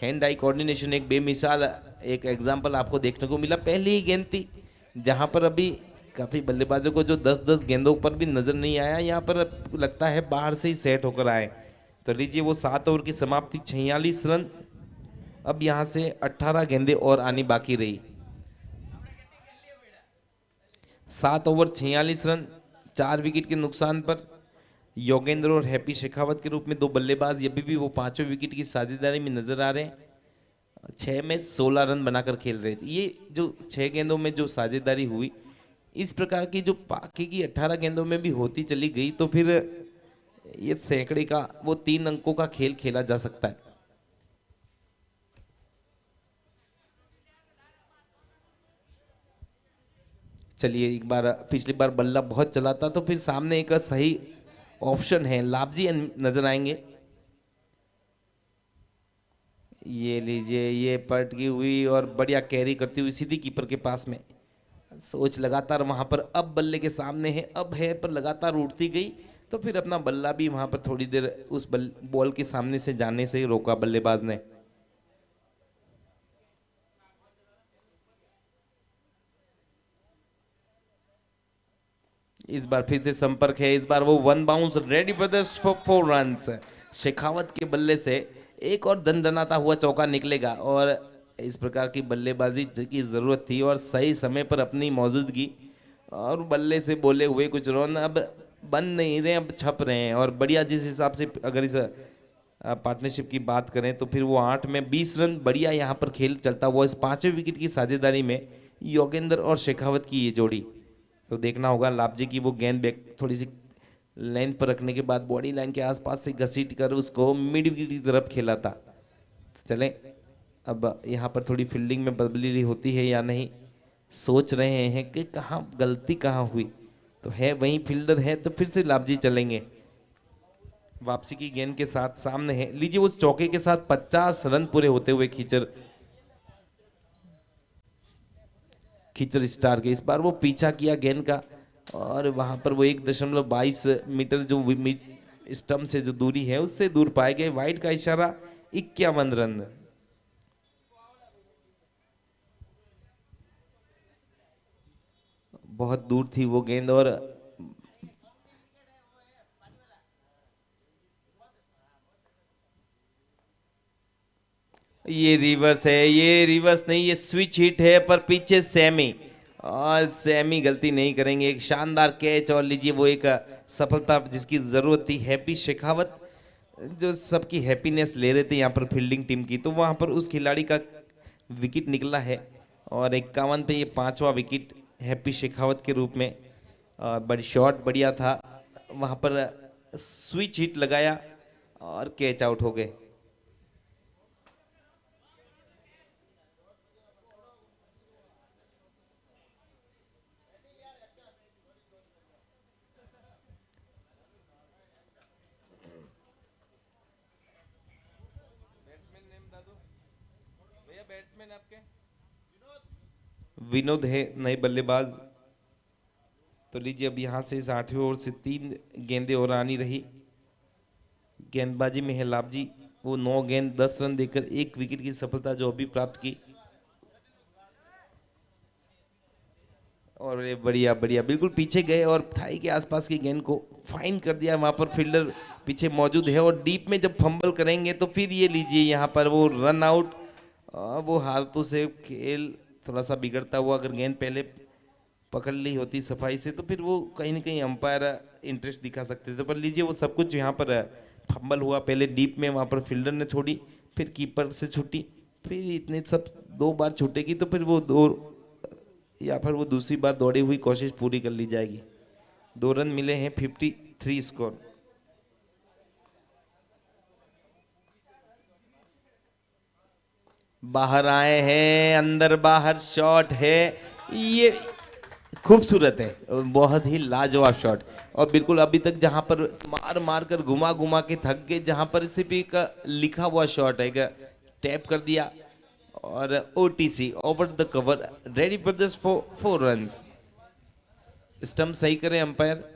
हैंड आई कोऑर्डिनेशन एक बेमिसाल एक एग्जांपल आपको देखने को मिला। पहली ही गेंद थी जहां पर अभी काफी बल्लेबाजों को जो 10-10 गेंदों पर भी नजर नहीं आया, यहाँ पर लगता है बाहर से ही सेट होकर आए। तो लीजिए, वो 7 ओवर की समाप्ति, 46 रन। अब यहाँ से 18 गेंदें और आनी बाकी रही। 7 ओवर 46 रन, 4 विकेट के नुकसान पर योगेंद्र और हैप्पी शेखावत के रूप में 2 बल्लेबाज अभी भी वो 5वें विकेट की साझेदारी में नजर आ रहे हैं। 6 में 16 रन बनाकर खेल रहे थे। ये जो 6 गेंदों में जो साझेदारी हुई, इस प्रकार की जो बाकी की 18 गेंदों में भी होती चली गई तो फिर ये सैकड़े का, वो 3 अंकों का खेल खेला जा सकता है। चलिए एक बार, पिछली बार बल्ला बहुत चला था तो फिर सामने एक सही ऑप्शन है, लाभजी नजर आएंगे। ये लीजिए, ये पटकी हुई और बढ़िया कैरी करती हुई सीधी कीपर के पास में। सोच लगातार वहां पर, अब बल्ले के सामने है, अब है, पर लगातार उड़ती गई तो फिर अपना बल्ला भी वहां पर थोड़ी देर उस बॉल के सामने से जाने से रोका बल्लेबाज ने। इस बार फिर से संपर्क है, इस बार वो one bounce ready brothers for 4 runs. Shekhawat के बल्ले से एक और दनदनाता हुआ चौका निकलेगा और इस प्रकार की बल्लेबाजी की जरूरत थी और सही समय पर अपनी मौजूदगी और बल्ले से बोले हुए कुछ रन अब बन नहीं रहे, अब छप रहे हैं। और बढ़िया, जिस हिसाब से अगर इस पार्टनरशिप की बात करें तो फिर वो 8 में 20 रन बढ़िया यहाँ पर खेल चलता हुआ इस 5वें विकेट की साझेदारी में योगेंद्र और शेखावत की ये जोड़ी। तो देखना होगा लाभजी की वो गेंद बैक थोड़ी सी लाइन पर रखने के बाद बॉडी लाइन के आसपास से घसीट कर उसको मिड विकेट की तरफ खेला था। तो चलें, अब यहाँ पर थोड़ी फील्डिंग में बदली होती है या नहीं, सोच रहे हैं कि कहाँ गलती कहाँ हुई। तो है वही फील्डर है तो फिर से लाभजी चलेंगे। वापसी की गेंद के साथ सामने है, लीजिए उस चौके के साथ 50 रन पूरे होते हुए खींचर स्टार के। इस बार वो पीछा किया गेंद का और वहां पर वो 1.22 मीटर जो स्टंप से जो दूरी है उससे दूर पाए गए। वाइड का इशारा, 51 रन। बहुत दूर थी वो गेंद और ये रिवर्स है, ये रिवर्स नहीं, ये स्विच हिट है, पर पीछे सेमी, और सेमी गलती नहीं करेंगे। एक शानदार कैच और लीजिए वो एक सफलता जिसकी जरूरत थी। हैप्पी शेखावत जो सबकी हैप्पीनेस ले रहे थे यहाँ पर फील्डिंग टीम की, तो वहाँ पर उस खिलाड़ी का विकेट निकला है और 51 पे ये 5वां विकेट हैप्पी शेखावत के रूप में। बड़ी शॉट बढ़िया था, वहाँ पर स्विच हिट लगाया और कैच आउट हो गए। विनोद है नए बल्लेबाज। तो लीजिए अब यहां से इस 8वें ओवर से 3 गेंदें और आनी रही। गेंदबाजी में है लाभजी, वो 9 गेंद 10 रन देकर 1 विकेट की सफलता जो अभी प्राप्त की। और ये बढ़िया बढ़िया बिल्कुल पीछे गए और थाई के आसपास की गेंद को फाइन कर दिया। वहां पर फील्डर पीछे मौजूद है और डीप में जब फंबल करेंगे तो फिर ये लीजिए यहाँ पर वो रन आउट। वो हालतों से खेल थोड़ा सा बिगड़ता हुआ, अगर गेंद पहले पकड़ ली होती सफाई से तो फिर वो कहीं ना कहीं अंपायर इंटरेस्ट दिखा सकते थे। पर लीजिए वो सब कुछ यहाँ पर फंबल हुआ, पहले डीप में, वहाँ पर फील्डर ने छोड़ी, फिर कीपर से छूटी, फिर इतने सब 2 बार छूटेगी तो फिर वो 2 या फिर वो दूसरी बार दौड़ी हुई कोशिश पूरी कर ली जाएगी। 2 रन मिले हैं, 53 स्कोर। बाहर आए हैं, अंदर बाहर शॉट है, ये खूबसूरत है, बहुत ही लाजवाब शॉट। और बिल्कुल अभी तक जहां पर मार मार कर घुमा घुमा के थक गए, जहां पर सिर्फ एक लिखा हुआ शॉट है, टैप कर दिया और OTC over the cover ready for this 4 runs. Stump सही करें अंपायर।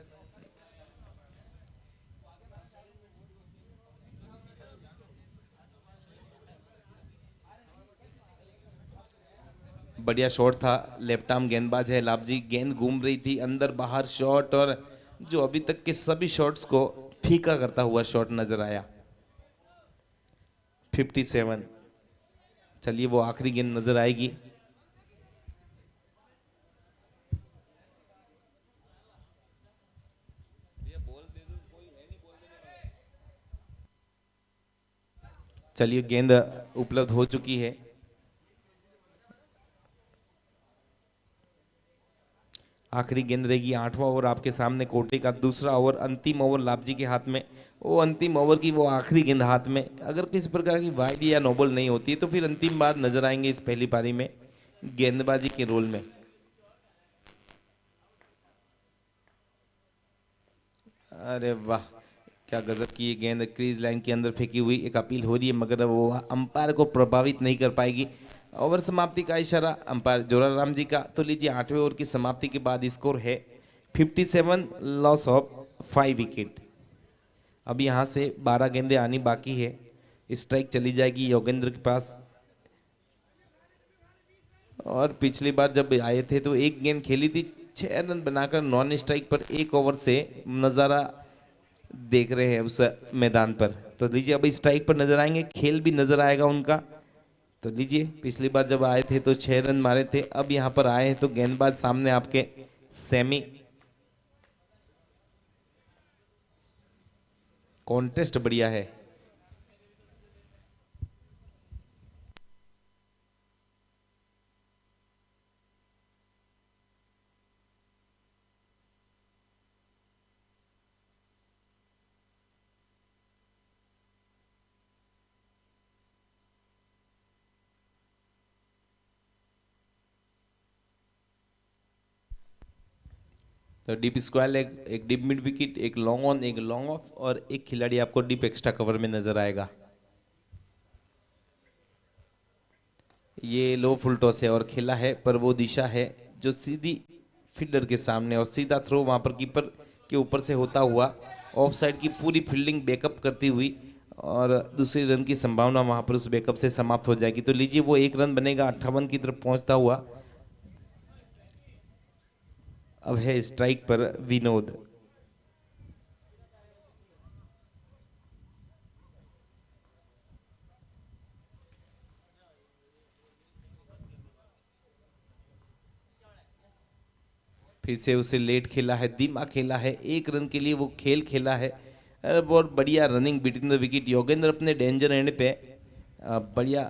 बढ़िया शॉट था, लेफ्ट आर्म गेंदबाज है लाभजी, गेंद घूम रही थी अंदर बाहर शॉट, और जो अभी तक के सभी शॉट्स को फीका करता हुआ शॉट नजर आया। 57। चलिए वो आखिरी गेंद नजर आएगी। चलिए गेंद उपलब्ध हो चुकी है। आखिरी गेंद रहेगी, 8वां ओवर आपके सामने, कोटे का दूसरा ओवर, अंतिम ओवर लाभजी के हाथ में। वो अंतिम ओवर की वो आखिरी गेंद हाथ में, अगर किसी प्रकार की वाइड या नोबल नहीं होती तो फिर अंतिम बार नजर आएंगे इस पहली पारी में गेंदबाजी के रोल में। अरे वाह, क्या गजब की ये गेंद क्रीज लाइन के अंदर फेंकी हुई। एक अपील हो रही है मगर वो अंपायर को प्रभावित नहीं कर पाएगी। ओवर समाप्ति का इशारा अंपायर जोराराम जी का। तो लीजिए 8वें ओवर की समाप्ति के बाद स्कोर है 57, लॉस ऑफ 5 विकेट। अब यहाँ से 12 गेंदें आनी बाकी है। स्ट्राइक चली जाएगी योगेंद्र के पास। और पिछली बार जब आए थे तो एक गेंद खेली थी, 6 रन बनाकर नॉन स्ट्राइक पर 1 ओवर से नज़ारा देख रहे हैं उस मैदान पर। तो लीजिए अब स्ट्राइक पर नजर आएंगे, खेल भी नजर आएगा उनका। तो लीजिए पिछली बार जब आए थे तो 6 रन मारे थे, अब यहाँ पर आए हैं तो गेंदबाज सामने आपके सेमी। कॉन्टेस्ट बढ़िया है। तो डीप स्क्वायर लेग, एक डीप मिड विकेट, एक लॉन्ग ऑन, एक लॉन्ग ऑफ और एक खिलाड़ी आपको डीप एक्स्ट्रा कवर में नजर आएगा। ये लो फुल टॉस है और खेला है, पर वो दिशा है जो सीधी फील्डर के सामने और सीधा थ्रो वहां पर कीपर के ऊपर से होता हुआ ऑफ साइड की पूरी फील्डिंग बैकअप करती हुई और दूसरी रन की संभावना वहां पर उस बैकअप से समाप्त हो जाएगी। तो लीजिए वो 1 रन बनेगा 58 की तरफ पहुंचता हुआ। अब है स्ट्राइक पर विनोद। फिर से उसे लेट खेला है, धीमा खेला है, 1 रन के लिए वो खेल खेला है। अरे बहुत बढ़िया running between the wicket. Yogendra अपने डेंजर एंड पे बढ़िया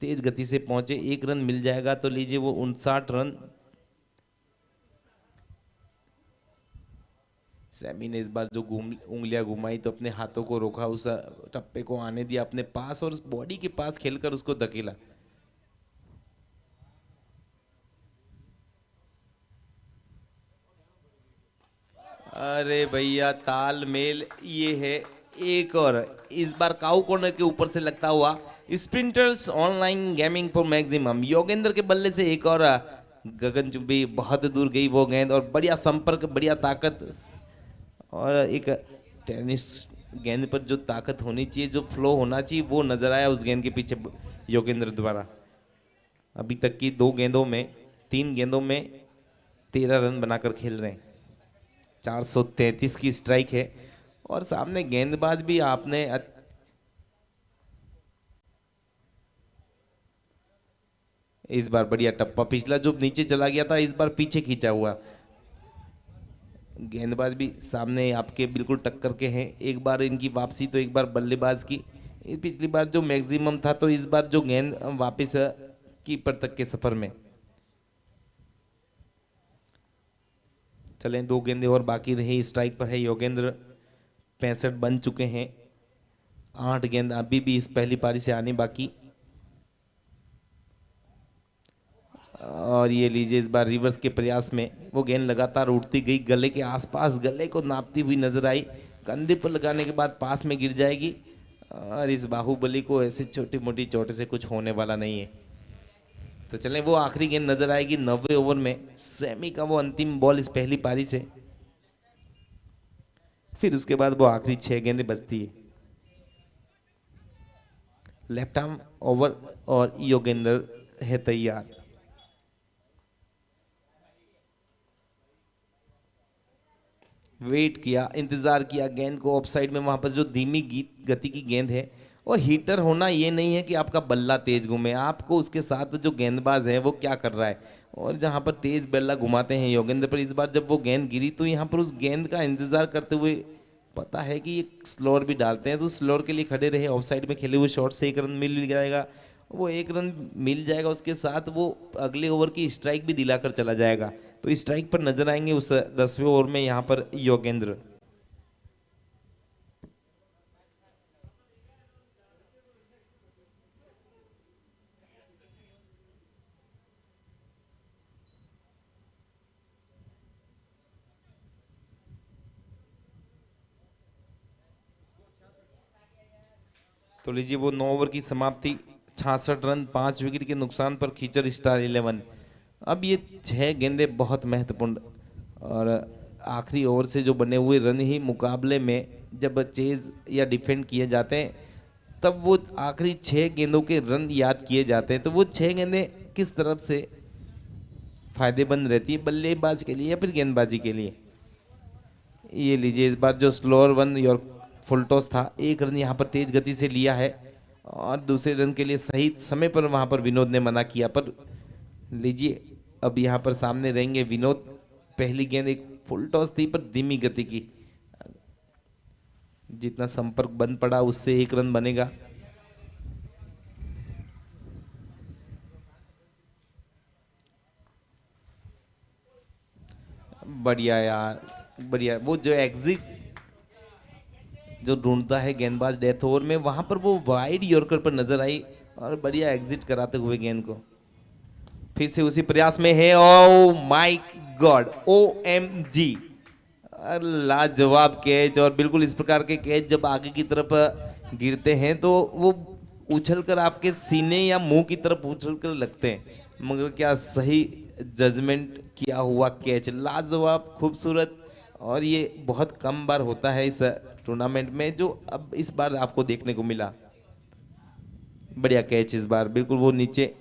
तेज गति से पहुंचे। 1 रन मिल जाएगा तो लीजिए वो 59 रन। सैमी ने इस बार जो उंगलियां घुमाई तो अपने हाथों को रोका, उस टप्पे को आने दिया अपने पास और उस बॉडी के पास खेलकर उसको धकेला। अरे भैया तालमेल ये है। एक और इस बार काउ कॉर्नर के ऊपर से लगता हुआ sprinters online gaming for maximum Yogendra के बल्ले से एक और गगनचुंबी बहुत दूर गई वो गेंद और बढ़िया संपर्क, बढ़िया ताकत। और एक टेनिस गेंद पर जो ताकत होनी चाहिए, जो फ्लो होना चाहिए, वो नजर आया उस गेंद के पीछे योगेंद्र द्वारा। अभी तक की 2 गेंदों में, 3 गेंदों में 13 रन बनाकर खेल रहे हैं। 433 की स्ट्राइक है और सामने गेंदबाज भी आपने इस बार बढ़िया टप्पा, पिछला जो नीचे चला गया था इस बार पीछे खींचा हुआ। गेंदबाज भी सामने आपके बिल्कुल टक्कर के हैं। एक बार इनकी वापसी तो एक बार बल्लेबाज की। पिछली बार जो मैक्सिमम था तो इस बार जो गेंद वापस कीपर तक के सफर में। चलें 2 गेंदें और बाकी रही। स्ट्राइक पर है योगेंद्र, 65 बन चुके हैं। 8 गेंद अभी भी इस पहली पारी से आनी बाकी। और ये लीजिए इस बार रिवर्स के प्रयास में वो गेंद लगातार उड़ती गई, गले के आसपास, गले को नापती हुई नजर आई। कंधे पर लगाने के बाद पास में गिर जाएगी और इस बाहुबली को ऐसे छोटी मोटी चोट से कुछ होने वाला नहीं है। तो चलें वो आखिरी गेंद नजर आएगी 90 ओवर में, सेमी का वो अंतिम बॉल इस पहली पारी से। फिर उसके बाद वो आखिरी 6 गेंदें बचती है। लेफ्ट आर्म ओवर और योगेंद्र है तैयार। वेट किया, इंतजार किया, गेंद को ऑफसाइड में, वहां पर जो धीमी गति की गेंद है। और हीटर होना ये नहीं है कि आपका बल्ला तेज घूमे, आपको उसके साथ जो गेंदबाज है वो क्या कर रहा है। और जहां पर तेज बल्ला घुमाते हैं योगेंद्र पर, इस बार जब वो गेंद गिरी तो यहाँ पर उस गेंद का इंतजार करते हुए, पता है कि ये स्लोअर भी डालते हैं तो स्लोअर के लिए खड़े रहे। ऑफसाइड में खेले हुए शॉट से 1 रन मिल जाएगा, वो 1 रन मिल जाएगा, उसके साथ वो अगले ओवर की स्ट्राइक भी दिलाकर चला जाएगा। तो स्ट्राइक पर नजर आएंगे उस 10वें ओवर में यहाँ पर योगेंद्र। तो लीजिए वो 9 ओवर की समाप्ति, 66 रन 5 विकेट के नुकसान पर खींचर स्टार 11। अब ये 6 गेंदे बहुत महत्वपूर्ण, और आखिरी ओवर से जो बने हुए रन ही मुकाबले में जब चेज या डिफेंड किए जाते हैं तब वो आखिरी 6 गेंदों के रन याद किए जाते हैं। तो वो 6 गेंदें किस तरफ से फायदेमंद रहती है बल्लेबाज के लिए या फिर गेंदबाजी के लिए। ये लीजिए इस बार जो slower one your full toss था, 1 रन यहाँ पर तेज गति से लिया है और दूसरे रन के लिए सही समय पर वहां पर विनोद ने मना किया। पर लीजिए अब यहाँ पर सामने रहेंगे विनोद। पहली गेंद एक फुल टॉस थी पर धीमी गति की, जितना संपर्क बंद पड़ा उससे 1 रन बनेगा। बढ़िया यार, बढ़िया। वो जो एग्जिट जो ढूंढता है गेंदबाज डेथ ओवर में, वहां पर वो वाइड यॉर्कर पर नजर आई और बढ़िया एग्जिट कराते हुए गेंद को फिर से उसी प्रयास में है। Oh my god, O M G, लाजवाब कैच। और बिल्कुल इस प्रकार के कैच जब आगे की तरफ गिरते हैं तो वो उछलकर आपके सीने या मुंह की तरफ उछलकर लगते हैं, मगर क्या सही जजमेंट किया हुआ कैच, लाजवाब, खूबसूरत। और ये बहुत कम बार होता है इस टूर्नामेंट में जो अब इस बार आपको देखने को मिला। बढ़िया कैच इस बार, बिल्कुल वो नीचे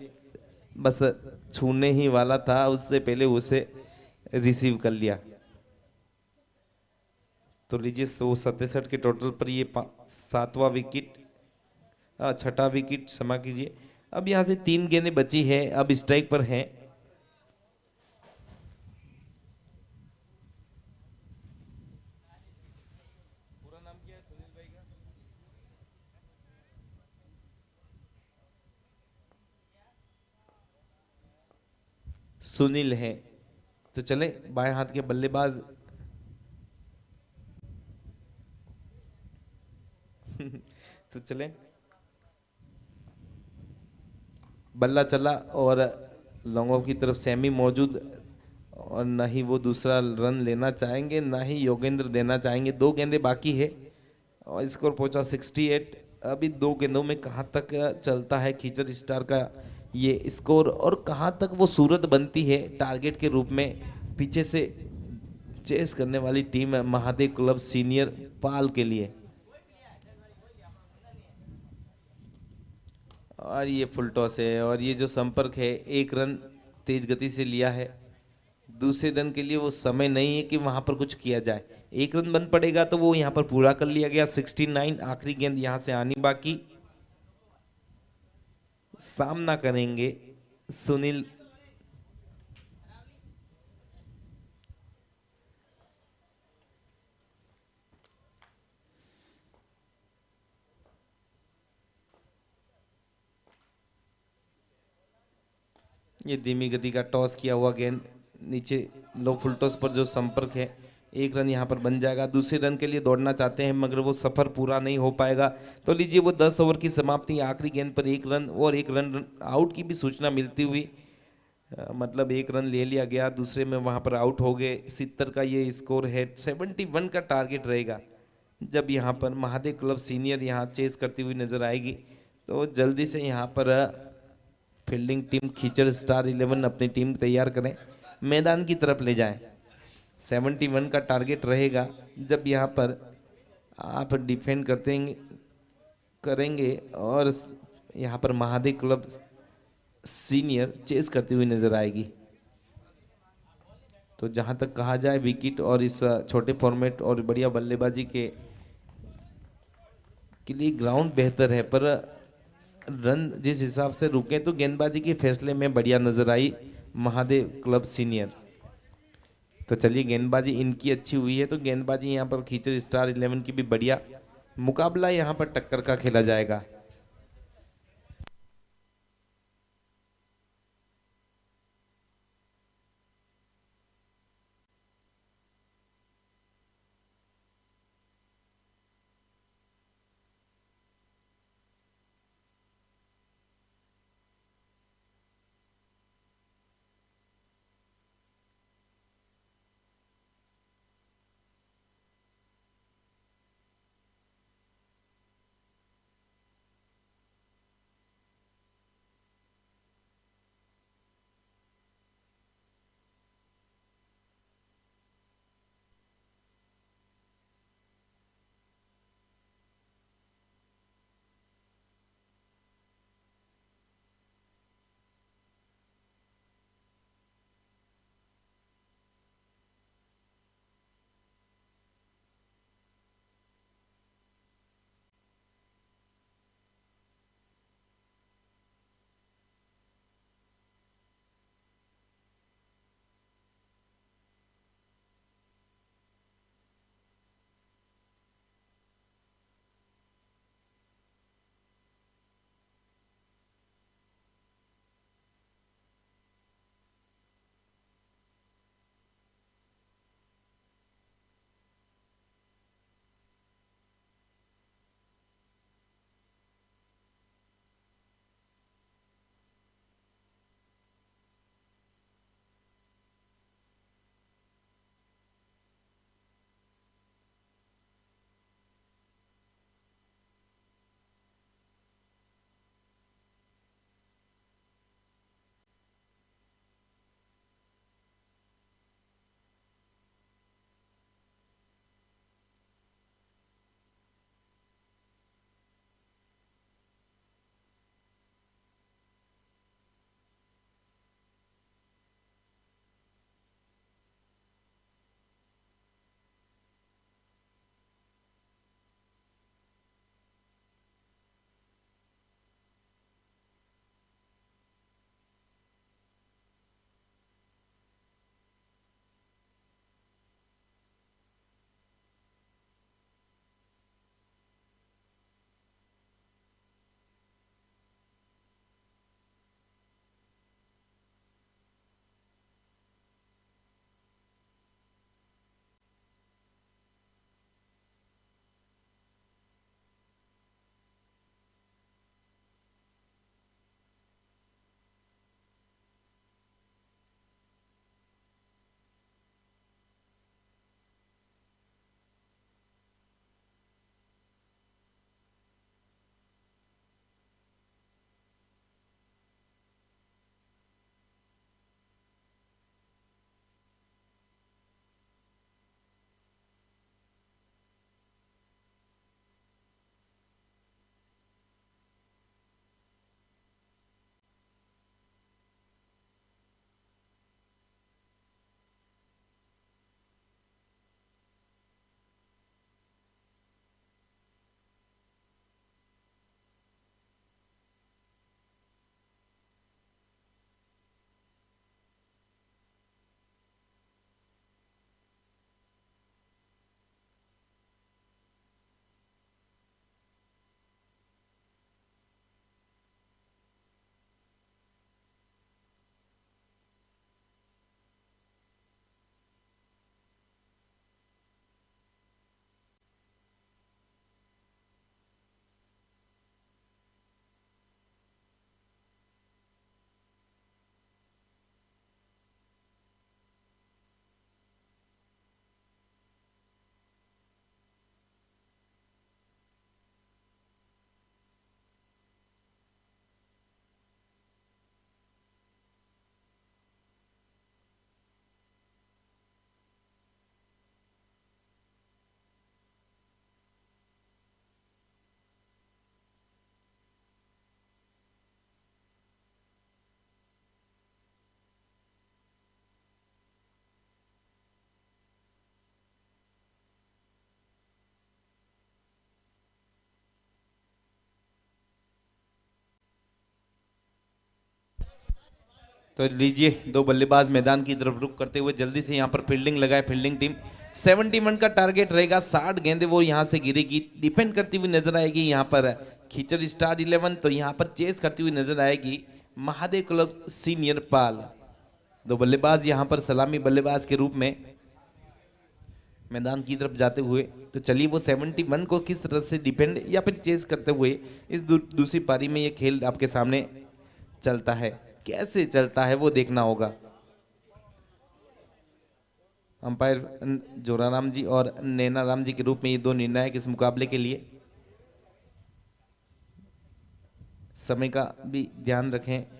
बस छूने ही वाला था, उससे पहले उसे रिसीव कर लिया। तो लीजिए 167 के टोटल पर ये 7वां विकेट, छठा विकेट, क्षमा कीजिए। अब यहां से 3 गेंदें बची है, अब स्ट्राइक पर हैं। पूरा नाम क्या है सुनील भाई का? सुनील है। तो चले बाएं हाथ के बल्लेबाज तो चले, बल्ला चला और लॉन्ग ऑफ की तरफ सेमी मौजूद, और ना ही वो दूसरा रन लेना चाहेंगे ना ही योगेंद्र देना चाहेंगे। 2 गेंदें बाकी है और स्कोर पहुंचा 68। अभी 2 गेंदों में कहाँ तक चलता है खींचर स्टार का ये स्कोर और कहाँ तक वो सूरत बनती है टारगेट के रूप में पीछे से चेस करने वाली टीम है महादेव क्लब सीनियर पाल के लिए। और ये फुल टॉस है और ये जो संपर्क है 1 रन तेज गति से लिया है। दूसरे रन के लिए वो समय नहीं है कि वहां पर कुछ किया जाए, 1 रन बंद पड़ेगा तो वो यहां पर पूरा कर लिया गया। 69, आखिरी गेंद यहां से आनी बाकी। सामना करेंगे सुनील। ये धीमी गति का टॉस किया हुआ गेंद नीचे लो फुल टॉस पर जो संपर्क है, 1 रन यहाँ पर बन जाएगा। दूसरे रन के लिए दौड़ना चाहते हैं मगर वो सफर पूरा नहीं हो पाएगा। तो लीजिए वो 10 ओवर की समाप्ति, आखिरी गेंद पर 1 रन और 1 रन आउट की भी सूचना मिलती हुई, मतलब 1 रन ले लिया गया, दूसरे में वहां पर आउट हो गए। 70 का ये स्कोर है। 71 का टारगेट रहेगा जब यहाँ पर महादेव क्लब सीनियर यहाँ चेस करती हुई नजर आएगी। तो जल्दी से यहाँ पर फील्डिंग टीम खींचर स्टार 11 अपनी टीम तैयार करें, मैदान की तरफ ले जाएं। 71 का टारगेट रहेगा जब यहाँ पर आप डिफेंड करते करेंगे और यहाँ पर महादेव क्लब सीनियर चेस करती हुई नजर आएगी। तो जहां तक कहा जाए विकेट और इस छोटे फॉर्मेट और बढ़िया बल्लेबाजी के लिए ग्राउंड बेहतर है, पर रन जिस हिसाब से रुके तो गेंदबाजी के फैसले में बढ़िया नजर आई महादेव क्लब सीनियर। तो चलिए गेंदबाजी इनकी अच्छी हुई है तो गेंदबाजी यहाँ पर खींचर स्टार 11 की भी बढ़िया, मुकाबला यहाँ पर टक्कर का खेला जाएगा। तो लीजिए, दो बल्लेबाज मैदान की तरफ रुख करते हुए जल्दी से यहाँ पर फील्डिंग लगाए फील्डिंग टीम। 71 का टारगेट रहेगा, 60 गेंदें वो यहाँ से गिरेगी, डिफेंड करती हुई नजर आएगी यहाँ पर खींचर स्टार 11। तो यहाँ पर चेस करती हुई नजर आएगी महादेव क्लब सीनियर पाल। दो बल्लेबाज यहाँ पर सलामी बल्लेबाज के रूप में मैदान की तरफ जाते हुए। तो चलिए वो 71 को किस तरह से डिफेंड या फिर चेस करते हुए इस दूसरी पारी में ये खेल आपके सामने चलता है, कैसे चलता है वो देखना होगा। अंपायर जोराराम जी और नैनाराम जी के रूप में ये दो निर्णायक इस मुकाबले के लिए। समय का भी ध्यान रखें।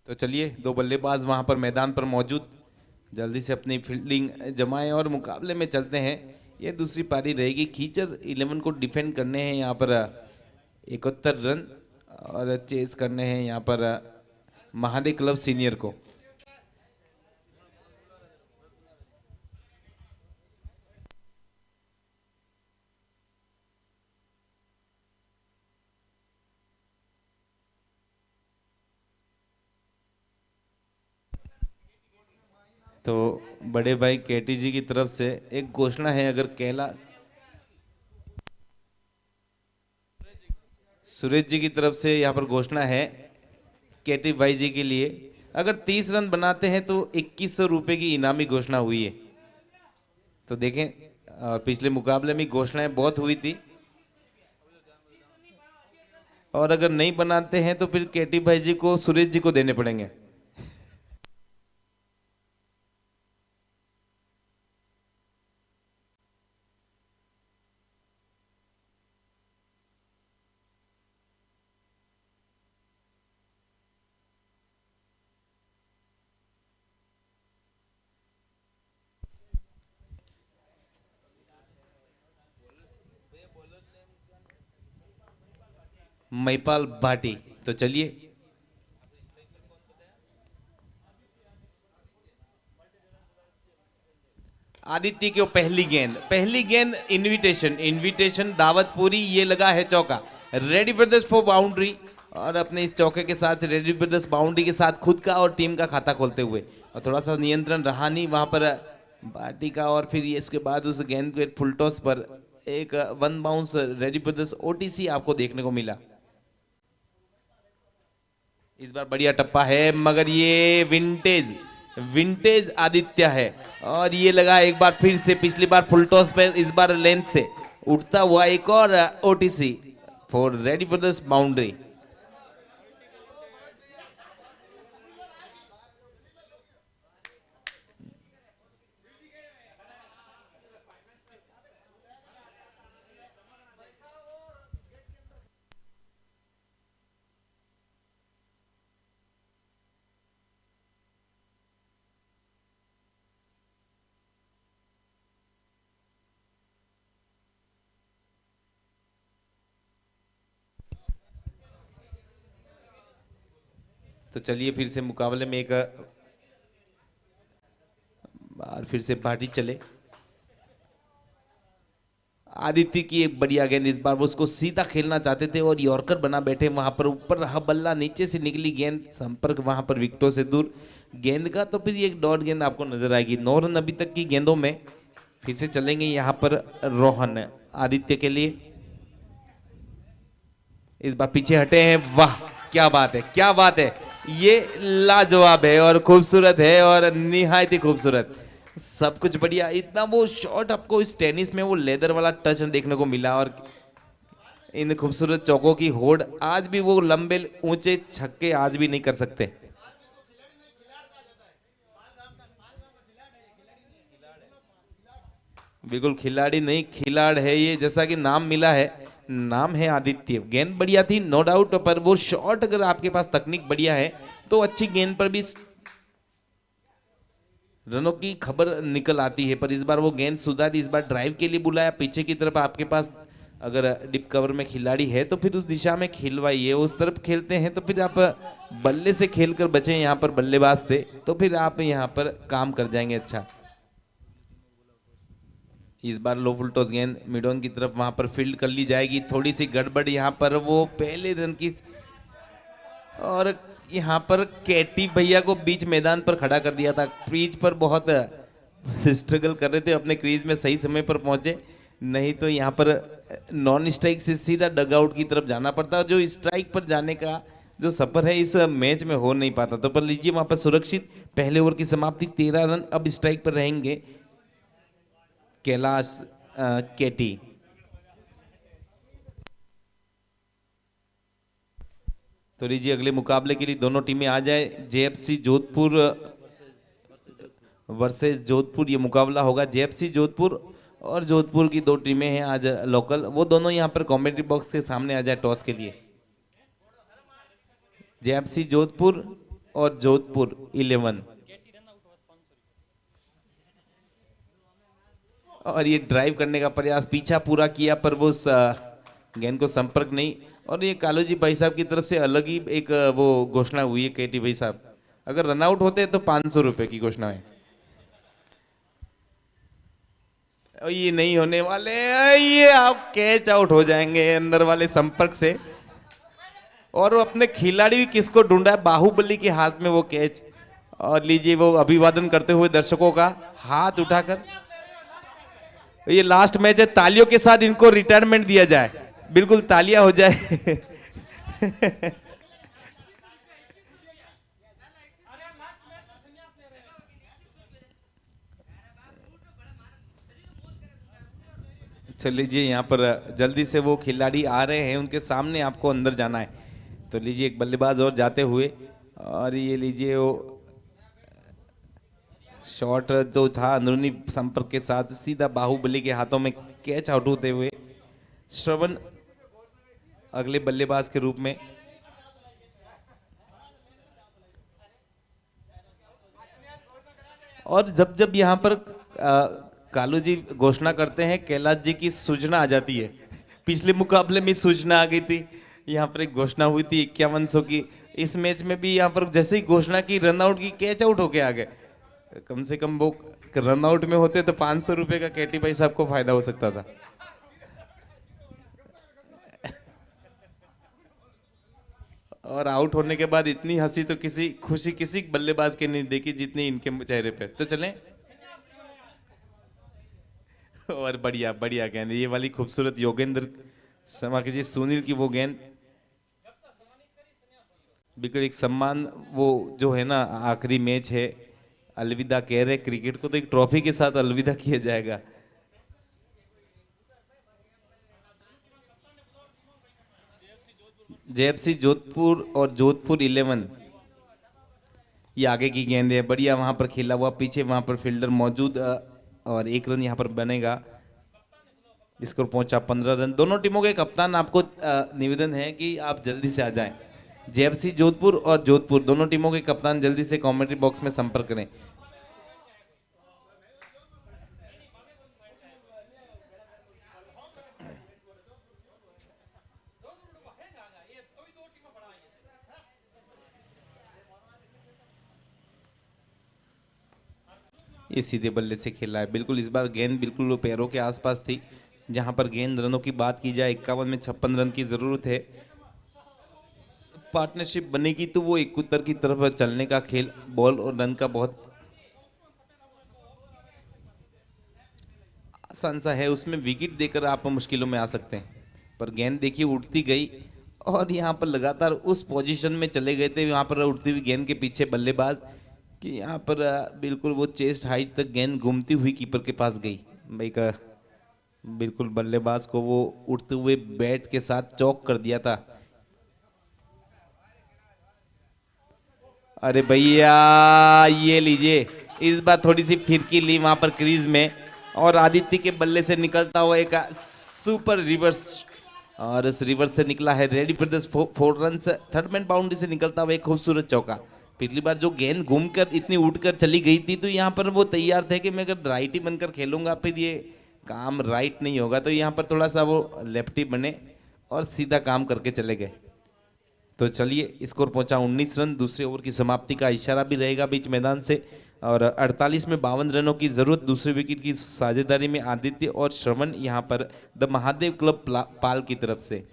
तो चलिए, दो बल्लेबाज वहां पर मैदान पर मौजूद, जल्दी से अपनी फील्डिंग जमाएं और मुकाबले में चलते हैं। ये दूसरी पारी रहेगी। कीचड़ 11 को डिफेंड करने हैं यहाँ पर 71 रन, और चेस करने हैं यहाँ पर महादेव क्लब सीनियर को। तो बड़े भाई केटी जी की तरफ से एक घोषणा है, अगर कहला सुरेश जी की तरफ से यहाँ पर घोषणा है केटी भाई जी के लिए, अगर 30 रन बनाते हैं तो 2100 रुपए की इनामी घोषणा हुई है। तो देखें, पिछले मुकाबले में घोषणाएं बहुत हुई थी, और अगर नहीं बनाते हैं तो फिर केटी भाई जी को सुरेश जी को देने पड़ेंगे। महिपाल भाटी। तो चलिए, आदित्य की पहली गेंद इनविटेशन, दावत पूरी, ये लगा है चौका। रेडी ब्रदर्स फॉर बाउंड्री, और अपने इस चौके के साथ रेडी ब्रदर्स बाउंड्री के साथ खुद का और टीम का खाता खोलते हुए, और थोड़ा सा नियंत्रण रहा नहीं वहां पर बाटी का, और फिर इसके बाद उस गेंद के फुल टॉस पर एक one bounce ready brothers OTC आपको देखने को मिला। इस बार बढ़िया टप्पा है, मगर ये विंटेज आदित्य है, और ये लगा एक बार फिर से, पिछली बार फुल टॉस पर, इस बार लेंथ से उठता हुआ एक और OTC for ready brothers boundary. तो चलिए, फिर से मुकाबले में एक बार फिर से भाटी चले। आदित्य की एक बढ़िया गेंद, इस बार वो उसको सीधा खेलना चाहते थे और यॉर्कर बना बैठे वहां पर, ऊपर रहा बल्ला, नीचे से निकली गेंद, संपर्क वहां पर विकेटों से दूर गेंद का, तो फिर एक डॉट गेंद आपको नजर आएगी। 9 रन अभी तक की गेंदों में। फिर से चलेंगे यहाँ पर रोहन आदित्य के लिए। इस बार पीछे हटे हैं, वाह क्या बात है, क्या बात है, ये लाजवाब है और खूबसूरत है, और निहायत ही खूबसूरत, सब कुछ बढ़िया। इतना वो शॉट आपको इस टेनिस में वो लेदर वाला टच देखने को मिला, और इन खूबसूरत चौकों की होड़, आज भी वो लंबे ऊंचे छक्के आज भी नहीं कर सकते। बिल्कुल खिलाड़ी नहीं, खिलाड़ है ये, जैसा कि नाम मिला है, नाम है आदित्य। गेंद बढ़िया थी नो डाउट, पर वो शॉट अगर आपके पास तकनीक बढ़िया है तो अच्छी गेंद पर भी रनों की खबर निकल आती है। पर इस बार वो गेंद सुधारी, इस बार ड्राइव के लिए बुलाया पीछे की तरफ। आपके पास अगर डिप कवर में खिलाड़ी है तो फिर उस दिशा में खिलवाइए, उस तरफ खेलते हैं तो फिर आप बल्ले से खेलकर बचे यहाँ पर बल्लेबाज से, तो फिर आप यहाँ पर काम कर जाएंगे अच्छा। इस बार लो फुल टॉस गेंद मिडॉन की तरफ वहां पर फील्ड कर ली जाएगी। थोड़ी सी गड़बड़ यहाँ पर वो पहले रन की, और यहाँ पर केटी भैया को बीच मैदान पर खड़ा कर दिया था। क्रीज पर बहुत स्ट्रगल कर रहे थे, अपने क्रीज में सही समय पर पहुंचे, नहीं तो यहाँ पर नॉन स्ट्राइक से सीधा डग आउट की तरफ जाना पड़ता, जो स्ट्राइक पर जाने का जो सफर है इस मैच में हो नहीं पाता। तो पर लीजिए वहां पर सुरक्षित पहले ओवर की समाप्ति, 13 रन अब स्ट्राइक पर रहेंगे कैलाश केटी। तो लीजिए अगले मुकाबले के लिए दोनों टीमें आ जाए। जेएफसी जोधपुर वर्सेस जोधपुर ये मुकाबला होगा। जेएफसी जोधपुर और जोधपुर की दो टीमें हैं आज लोकल, वो दोनों यहां पर कमेंट्री बॉक्स के सामने आ जाए टॉस के लिए। जेएफसी जोधपुर और जोधपुर 11। और ये ड्राइव करने का प्रयास, पीछा पूरा किया पर वो गेंद को संपर्क नहीं। और ये कालू जी भाई साहब की तरफ से अलग ही एक वो घोषणा हुई है केटी भाई साहब, अगर रनआउट होते तो 500 रुपए की घोषणा है। और ये नहीं होने वाले, ये आप कैच आउट हो जाएंगे अंदर वाले संपर्क से। और वो अपने खिलाड़ी भी किसको ढूंढा है, बाहुबली के हाथ में वो कैच। और लीजिए वो अभिवादन करते हुए दर्शकों का हाथ उठाकर। ये लास्ट मैच है, तालियों के साथ इनको रिटायरमेंट दिया जाए, बिल्कुल तालियां हो जाए। चल लीजिए, यहाँ पर जल्दी से वो खिलाड़ी आ रहे हैं, उनके सामने आपको अंदर जाना है। तो लीजिए एक बल्लेबाज और जाते हुए, और ये लीजिए वो शॉट जो था अंदरूनी संपर्क के साथ सीधा बाहुबली के हाथों में कैच आउट होते हुए श्रवण अगले बल्लेबाज के रूप में। और जब जब यहाँ पर कालू जी घोषणा करते हैं, कैलाश जी की सूचना आ जाती है। पिछले मुकाबले में सूचना आ गई थी, यहाँ पर एक घोषणा हुई थी 5100 की। इस मैच में भी यहाँ पर जैसे ही घोषणा की, रनआउट की, कैच आउट होके आ गए। कम से कम वो रनआउट में होते तो 500 रुपए का केटी भाई साहब को फायदा हो सकता था। और आउट होने के बाद इतनी हंसी तो किसी खुशी किसी बल्लेबाज के नहीं देखी जितनी इनके चेहरे पे। तो चलें। और बढ़िया बढ़िया गेंद, ये वाली खूबसूरत योगेंद्र शर्मा की जी, सुनील की वो गेंद, बिल्कुल एक सम्मान। वो जो है ना, आखिरी मैच है, अलविदा कह रहे क्रिकेट को, तो एक ट्रॉफी के साथ अलविदा किया जाएगा। जेएफसी जोधपुर और जोधपुर 11, ये आगे की गेंद है, बढ़िया वहां पर खेला हुआ, पीछे वहां पर फील्डर मौजूद, और 1 रन यहां पर बनेगा। स्कोर पहुंचा 15 रन। दोनों टीमों के कप्तान, आपको निवेदन है कि आप जल्दी से आ जाएं। जेएफसी जोधपुर और जोधपुर दोनों टीमों के कप्तान जल्दी से कमेंट्री बॉक्स में संपर्क करें। ये सीधे बल्ले से खेला है, बिल्कुल इस बार गेंद बिल्कुल पैरों के आसपास थी। जहां पर गेंद रनों की बात की जाए, 51 में 56 रन की जरूरत है। पार्टनरशिप बनेगी तो वो एक उत्तर की तरफ चलने का खेल, बॉल और रन का बहुत आसान सा है, उसमें विकेट देकर आप मुश्किलों में आ सकते हैं। पर गेंद देखिए उठती गई, और यहाँ पर लगातार उस पोजीशन में चले गए थे, यहाँ पर उठती हुई गेंद के पीछे बल्लेबाज, कि यहाँ पर बिल्कुल वो चेस्ट हाइट तक गेंद घूमती हुई कीपर के पास गई। भाई का बिल्कुल बल्लेबाज को वो उठते हुए बैट के साथ चौक कर दिया था। अरे भैया ये लीजिए, इस बार थोड़ी सी फिरकी ली वहां पर क्रीज में, और आदित्य के बल्ले से निकलता हुआ एक सुपर रिवर्स, और इस रिवर्स से निकला है ready for this 4 run. Third man boundary से निकलता हुआ एक खूबसूरत चौका। पिछली बार जो गेंद घूमकर इतनी उड़कर चली गई थी, तो यहाँ पर वो तैयार थे कि मैं अगर राइटी बनकर खेलूंगा फिर ये काम राइट नहीं होगा, तो यहाँ पर थोड़ा सा वो लेफ्टी बने और सीधा काम करके चले गए। तो चलिए, स्कोर पहुंचा 19 रन। दूसरे ओवर की समाप्ति का इशारा भी रहेगा बीच मैदान से, और 48 में 52 रनों की जरूरत। दूसरे विकेट की साझेदारी में आदित्य और श्रवण यहाँ पर द महादेव क्लब पाल की तरफ से।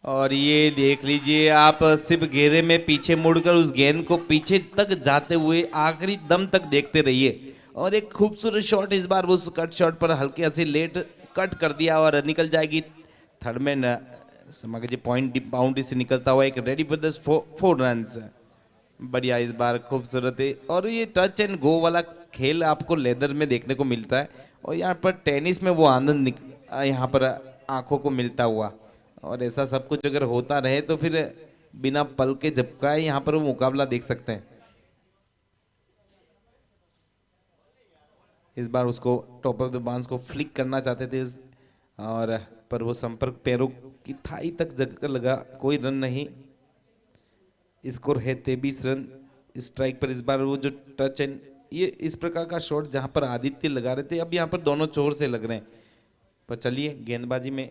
और ये देख लीजिए आप, सिर्फ घेरे में पीछे मुड़कर उस गेंद को पीछे तक जाते हुए आखिरी दम तक देखते रहिए। और एक खूबसूरत शॉट, इस बार उस कट शॉट पर हल्के हंसी लेट कट कर दिया और निकल जाएगी थर्ड मैन समझ लीजिए पॉइंट बाउंड्री से निकलता हुआ एक रेडी फॉर द 4 रन्स। बढ़िया, इस बार खूबसूरत है। और ये टच एंड गो वाला खेल आपको लेदर में देखने को मिलता है और यहाँ पर टेनिस में वो आनंद यहाँ पर आंखों को मिलता हुआ। और ऐसा सब कुछ अगर होता रहे तो फिर बिना पल के झपकाए यहाँ पर वो मुकाबला देख सकते हैं। इस बार उसको टॉप ऑफ द बाउंस को फ्लिक करना चाहते थे और पर वो संपर्क पैरों की थाई तक जगह लगा, कोई रन नहीं। स्कोर है 23 रन। स्ट्राइक पर इस बार वो जो टच एंड ये इस प्रकार का शॉट जहां पर आदित्य लगा रहे थे, अब यहाँ पर दोनों छोर से लग रहे हैं। पर चलिए, गेंदबाजी में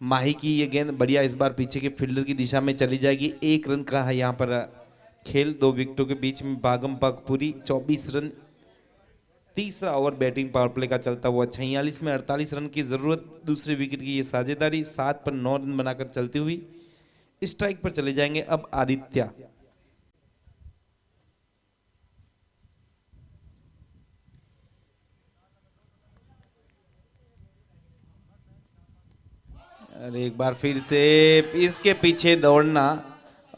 माही की ये गेंद बढ़िया इस बार पीछे के फील्डर की दिशा में चली जाएगी। 1 रन का है यहाँ पर खेल 2 विकेटों के बीच में। भागम भाग पूरी 24 रन। तीसरा ओवर बैटिंग पावर प्ले का चलता हुआ 46 में 48 रन की जरूरत। दूसरे विकेट की ये साझेदारी 7 पर 9 रन बनाकर चलती हुई स्ट्राइक पर चले जाएंगे अब आदित्य। अरे एक बार फिर से इसके पीछे दौड़ना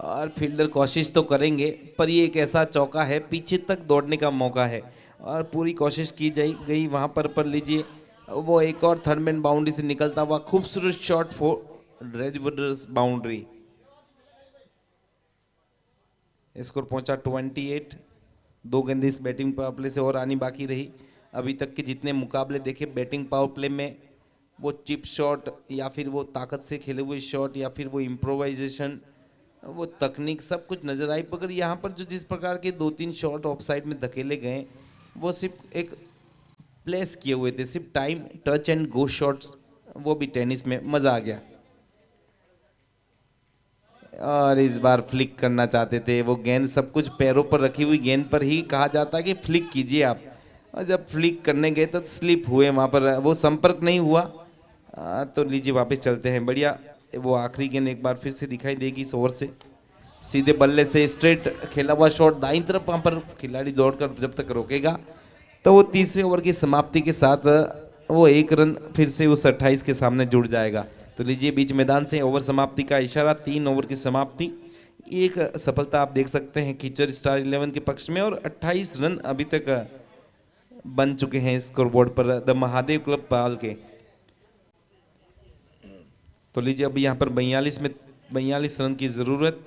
और फील्डर कोशिश तो करेंगे पर ये एक ऐसा चौका है, पीछे तक दौड़ने का मौका है और पूरी कोशिश की गई वहां पर लीजिए वो एक और थर्ड मैन बाउंड्री से निकलता हुआ खूबसूरत शॉट फॉर रेड वुडर्स बाउंड्री। स्कोर पहुंचा 28। 2 गेंदें इस बैटिंग पावर प्ले से और आनी बाकी रही। अभी तक के जितने मुकाबले देखे बैटिंग पावर प्ले में वो चिप शॉट या फिर वो ताकत से खेले हुए शॉट या फिर वो इम्प्रोवाइजेशन, वो तकनीक सब कुछ नजर आई। मगर यहाँ पर जो जिस प्रकार के 2-3 शॉट ऑफ साइड में धकेले गए वो सिर्फ एक प्लेस किए हुए थे, सिर्फ time touch and go shots, वो भी टेनिस में मजा आ गया। और इस बार फ्लिक करना चाहते थे, वो गेंद सब कुछ पैरों पर रखी हुई गेंद पर ही कहा जाता है कि फ्लिक कीजिए आप, और जब फ्लिक करने गए तो स्लिप हुए, वहाँ पर वो संपर्क नहीं हुआ। तो लीजिए वापस चलते हैं। बढ़िया, वो आखिरी गेंद एक बार फिर से दिखाई देगी इस ओवर से। सीधे बल्ले से स्ट्रेट खेला हुआ शॉट दाईं तरफ, वहाँ पर खिलाड़ी दौड़कर जब तक रोकेगा तो वो तीसरे ओवर की समाप्ति के साथ वो 1 रन फिर से उस 28 के सामने जुड़ जाएगा। तो लीजिए बीच मैदान से ओवर समाप्ति का इशारा, 3 ओवर की समाप्ति। एक सफलता आप देख सकते हैं कीचड़ स्टार 11 के पक्ष में और 28 रन अभी तक बन चुके हैं स्कोर बोर्ड पर द महादेव क्लब पाल के। तो लीजिए अभी यहाँ पर 42 में 42 रन की जरूरत।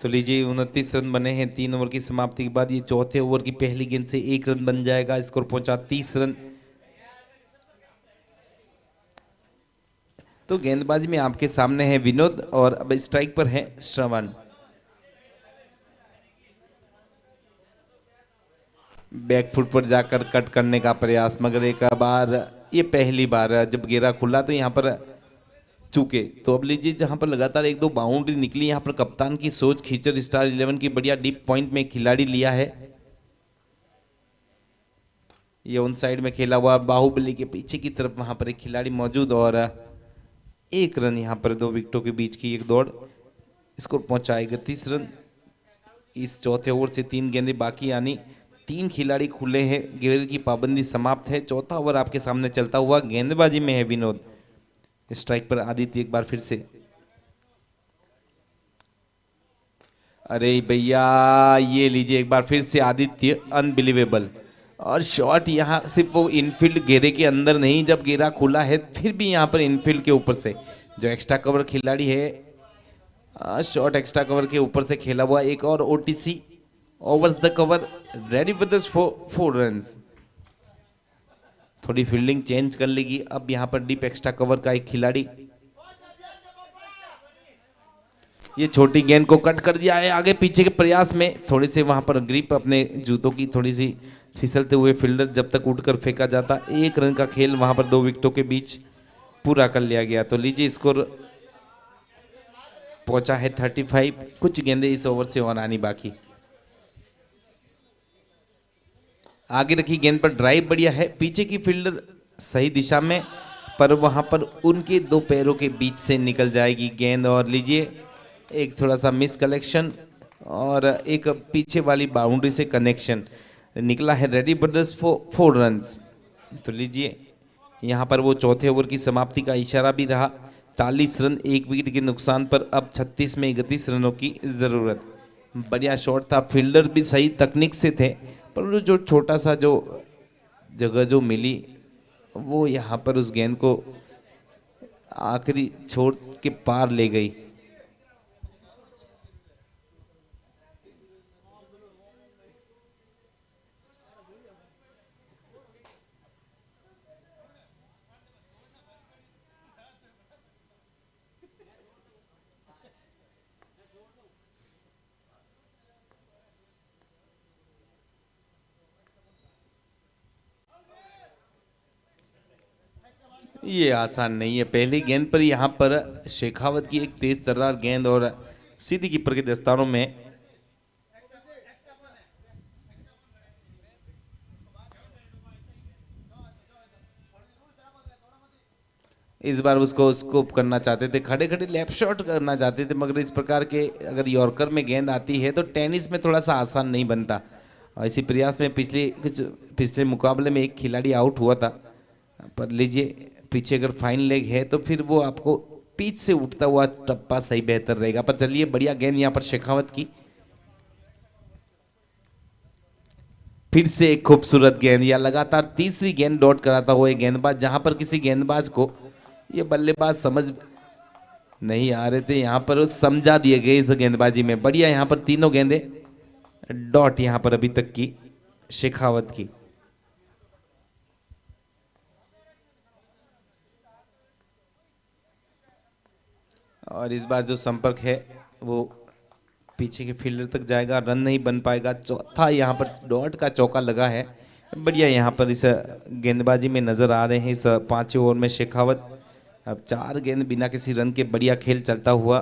तो लीजिए 29 रन बने हैं 3 ओवर की समाप्ति के बाद। ये चौथे ओवर की पहली गेंद से 1 रन बन जाएगा। स्कोर पहुंचा 30 रन। तो गेंदबाजी में आपके सामने है विनोद और अब स्ट्राइक पर है श्रवण। बैकफुट पर जाकर कट करने का प्रयास, मगर एक बार ये पहली बार जब घेरा खुला तो यहाँ पर चूके। तो अब लीजिए जहां पर लगातार 1-2 बाउंड्री निकली, यहाँ पर कप्तान की सोच खींचर स्टार 11 की बढ़िया डीप पॉइंट में खिलाड़ी लिया है। ये उन साइड में खेला हुआ बाहुबली के पीछे की तरफ वहां पर एक खिलाड़ी मौजूद और 1 रन यहाँ पर 2 विकेटों के बीच की एक दौड़। स्कोर पहुंचाएगा 30 रन। इस चौथे ओवर से 3 गेंदें बाकी, यानी 3 खिलाड़ी खुले हैं। घेरे की पाबंदी समाप्त है। चौथा ओवर आपके सामने चलता हुआ। गेंदबाजी में है विनोद स्ट्राइक पर आदित्य एक बार फिर से। अरे भैया ये लीजिए एक बार फिर से आदित्य, अनबिलीवेबल। और शॉट यहाँ सिर्फ वो इनफील्ड घेरे के अंदर नहीं, जब घेरा खुला है फिर भी यहाँ पर इनफील्ड के ऊपर से जो एक्स्ट्रा कवर खिलाड़ी है, शॉट एक्स्ट्रा कवर के ऊपर से खेला हुआ। एक और OTC overs the cover, ready with four runs. थोड़ी फील्डिंग चेंज कर लेगी अब यहाँ पर डीप एक्स्ट्रा कवर का एक खिलाड़ी। ये छोटी गेंद को कट कर दिया है आगे पीछे के प्रयास में, थोड़ी से वहां पर ग्रिप अपने जूतों की थोड़ी सी फिसलते हुए फील्डर जब तक उठकर फेंका जाता। 1 रन का खेल वहां पर 2 विकेटों के बीच पूरा कर लिया गया। तो लीजिए स्कोर पहुंचा है 35। कुछ गेंदें इस ओवर से और आनी बाकी। आगे रखी गेंद पर ड्राइव बढ़िया है, पीछे की फील्डर सही दिशा में, पर वहां पर उनके 2 पैरों के बीच से निकल जाएगी गेंद। और लीजिए एक थोड़ा सा मिस कलेक्शन और एक पीछे वाली बाउंड्री से कनेक्शन निकला है। Ready brothers 4 runs. तो लीजिए यहाँ पर वो चौथे ओवर की समाप्ति का इशारा भी रहा। 40 रन 1 विकेट के नुकसान पर अब 36 में 31 रनों की जरूरत। बढ़िया शॉट था, फील्डर भी सही तकनीक से थे, पर जो छोटा सा जो जगह जो मिली वो यहाँ पर उस गेंद को आखिरी छोर के पार ले गई। ये आसान नहीं है। पहली गेंद पर यहाँ पर शेखावत की एक तेज तर्रार गेंद और सीधी कीपर के दस्तानों में। इस बार उसको स्कोप करना चाहते थे, खड़े खड़े लेफ्ट शॉट करना चाहते थे, मगर इस प्रकार के अगर यॉर्कर में गेंद आती है तो टेनिस में थोड़ा सा आसान नहीं बनता। और इसी प्रयास में पिछले मुकाबले में एक खिलाड़ी आउट हुआ था। पर लीजिए पीछे अगर फाइन लेग है तो फिर वो आपको पीछ से उठता हुआ टप्पा सही बेहतर रहेगा। पर चलिए बढ़िया गेंद यहाँ पर शेखावत की। फिर से एक खूबसूरत गेंद, या लगातार तीसरी गेंद डॉट कराता हुआ एक गेंदबाज, जहां पर किसी गेंदबाज को ये बल्लेबाज समझ नहीं आ रहे थे, यहाँ पर समझा दिए गए इस गेंदबाजी में। बढ़िया यहाँ पर तीनों गेंदें डॉट यहाँ पर अभी तक की शेखावत की। और इस बार जो संपर्क है वो पीछे के फील्डर तक जाएगा, रन नहीं बन पाएगा। चौथा यहाँ पर डॉट का चौका लगा है। बढ़िया यहाँ पर इस गेंदबाजी में नजर आ रहे हैं इस 5वें ओवर में शेखावत। अब 4 गेंद बिना किसी रन के बढ़िया खेल चलता हुआ।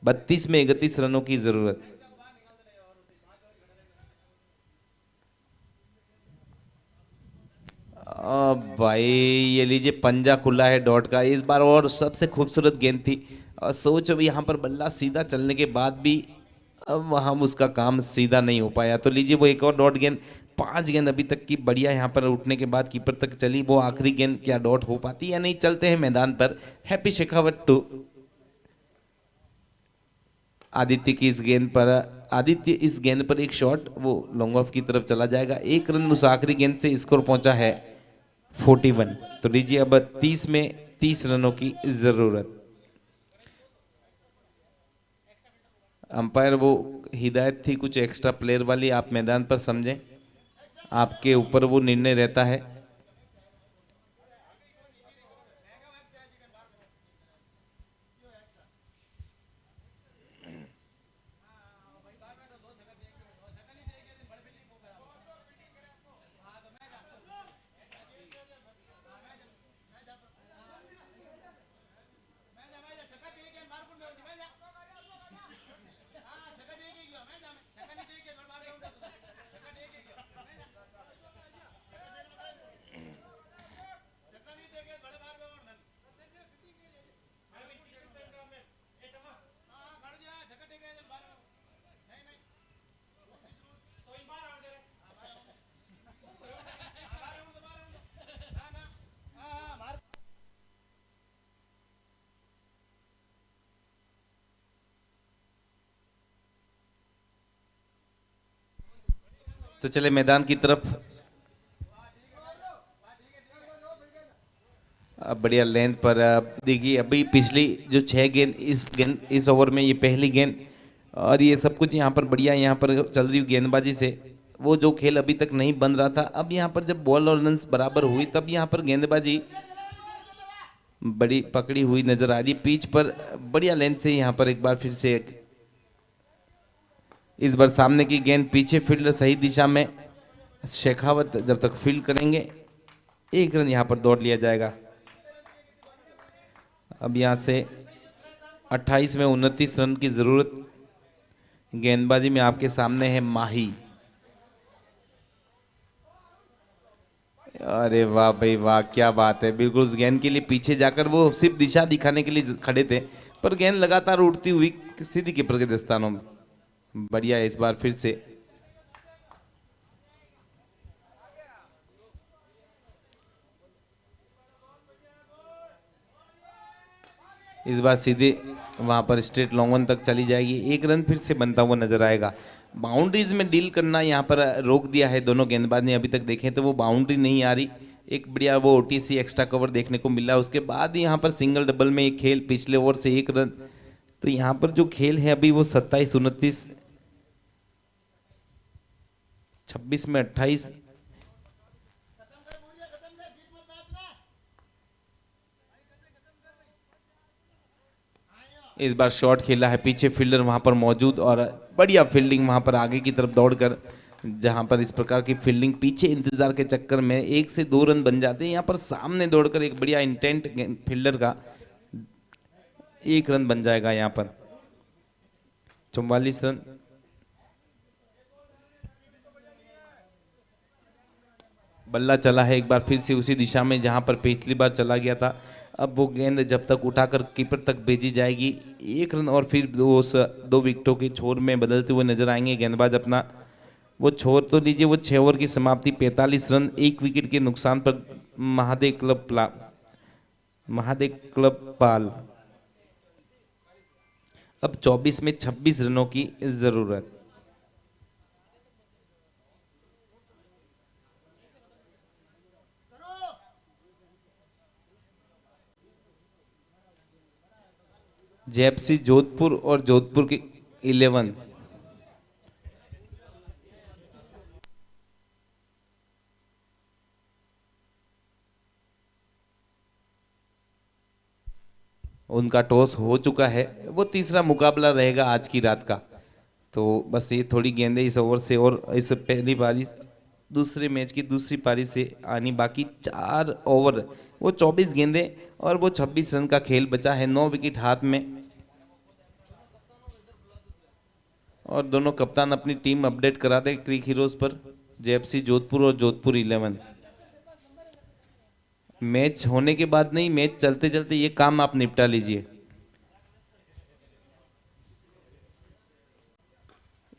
32 में 31 रनों की जरूरत। भाई ये लीजिए पंजा खुला है डॉट का इस बार, और सबसे खूबसूरत गेंद थी। और सोच अब यहाँ पर बल्ला सीधा चलने के बाद भी अब वहाँ उसका काम सीधा नहीं हो पाया। तो लीजिए वो एक और डॉट गेंद। 5 गेंद अभी तक की बढ़िया यहाँ पर उठने के बाद कीपर तक चली। वो आखिरी गेंद क्या डॉट हो पाती या नहीं, चलते हैं मैदान पर। हैप्पी शेखावत टू आदित्य की इस गेंद पर। आदित्य इस गेंद पर एक शॉट वो लॉन्ग ऑफ की तरफ चला जाएगा। 1 रन उस आखिरी गेंद से स्कोर पहुंचा है 41। तो लीजिए अब 30 में 30 रनों की जरूरत। अंपायर वो हिदायत थी कुछ एक्स्ट्रा प्लेयर वाली, आप मैदान पर समझें, आपके ऊपर वो निर्णय रहता है। तो चले मैदान की तरफ। अब बढ़िया लेंथ पर देखिए, अभी पिछली जो 6 गेंद, इस ओवर में ये पहली गेंद, और ये सब कुछ यहाँ पर बढ़िया यहाँ पर चल रही गेंदबाजी से। वो जो खेल अभी तक नहीं बन रहा था, अब यहाँ पर जब बॉल और रन्स बराबर हुई तब यहाँ पर गेंदबाजी बड़ी पकड़ी हुई नजर आ रही। पिच पर बढ़िया लेंथ से यहाँ पर एक बार फिर से इस बार सामने की गेंद पीछे, फील्डर सही दिशा में, शेखावत जब तक फील्ड करेंगे 1 रन यहाँ पर दौड़ लिया जाएगा। अब यहाँ से 28 में 29 रन की जरूरत। गेंदबाजी में आपके सामने है माही। अरे वाह भाई वाह, क्या बात है। बिल्कुल उस गेंद के लिए पीछे जाकर वो सिर्फ दिशा दिखाने के लिए खड़े थे, पर गेंद लगातार उड़ती हुई सीधी कीपर के दस्तानों में। बढ़िया है इस बार फिर से। इस बार सीधे वहां पर स्ट्रेट लॉन्ग वन तक चली जाएगी। 1 रन फिर से बनता हुआ नजर आएगा। बाउंड्रीज में डील करना यहाँ पर रोक दिया है दोनों गेंदबाज ने। अभी तक देखें तो वो बाउंड्री नहीं आ रही। एक बढ़िया वो ओटीसी एक्स्ट्रा कवर देखने को मिला। उसके बाद यहाँ पर सिंगल डबल में एक खेल, पिछले ओवर से 1 रन। तो यहाँ पर जो खेल है अभी वो 27, 29, 26 में 28। इस बार शॉट खेला है, पीछे फील्डर वहां पर मौजूद, और बढ़िया फील्डिंग वहां पर आगे की तरफ दौड़कर, जहां पर इस प्रकार की फील्डिंग पीछे इंतजार के चक्कर में 1 से 2 रन बन जाते हैं, यहाँ पर सामने दौड़कर एक बढ़िया इंटेंट फील्डर का 1 रन बन जाएगा। यहाँ पर 44 रन। बल्ला चला है एक बार फिर से उसी दिशा में जहां पर पिछली बार चला गया था। अब वो गेंद जब तक उठाकर कीपर तक भेजी जाएगी, 1 रन, और फिर 2 विकेटों के छोर में बदलते हुए नजर आएंगे गेंदबाज। अपना वो छोर तो लीजिए, वो 6 ओवर की समाप्ति, 45 रन 1 विकेट के नुकसान पर महादेव क्लब पाल। अब 24 में 26 रनों की जरूरत। जेएफसी जोधपुर और जोधपुर के 11। उनका टॉस हो चुका है, वो तीसरा मुकाबला रहेगा आज की रात का। तो बस ये थोड़ी गेंदें इस ओवर से और इस पहली पारी, दूसरे मैच की दूसरी पारी से आनी बाकी। 4 ओवर, वो 24 गेंदें और वो 26 रन का खेल बचा है। 9 विकेट हाथ में, और दोनों कप्तान अपनी टीम अपडेट करा दें क्रिक हीरोज पर। जेएफसी जोधपुर और जोधपुर 11। मैच होने के बाद नहीं, मैच चलते चलते ये काम आप निपटा लीजिए।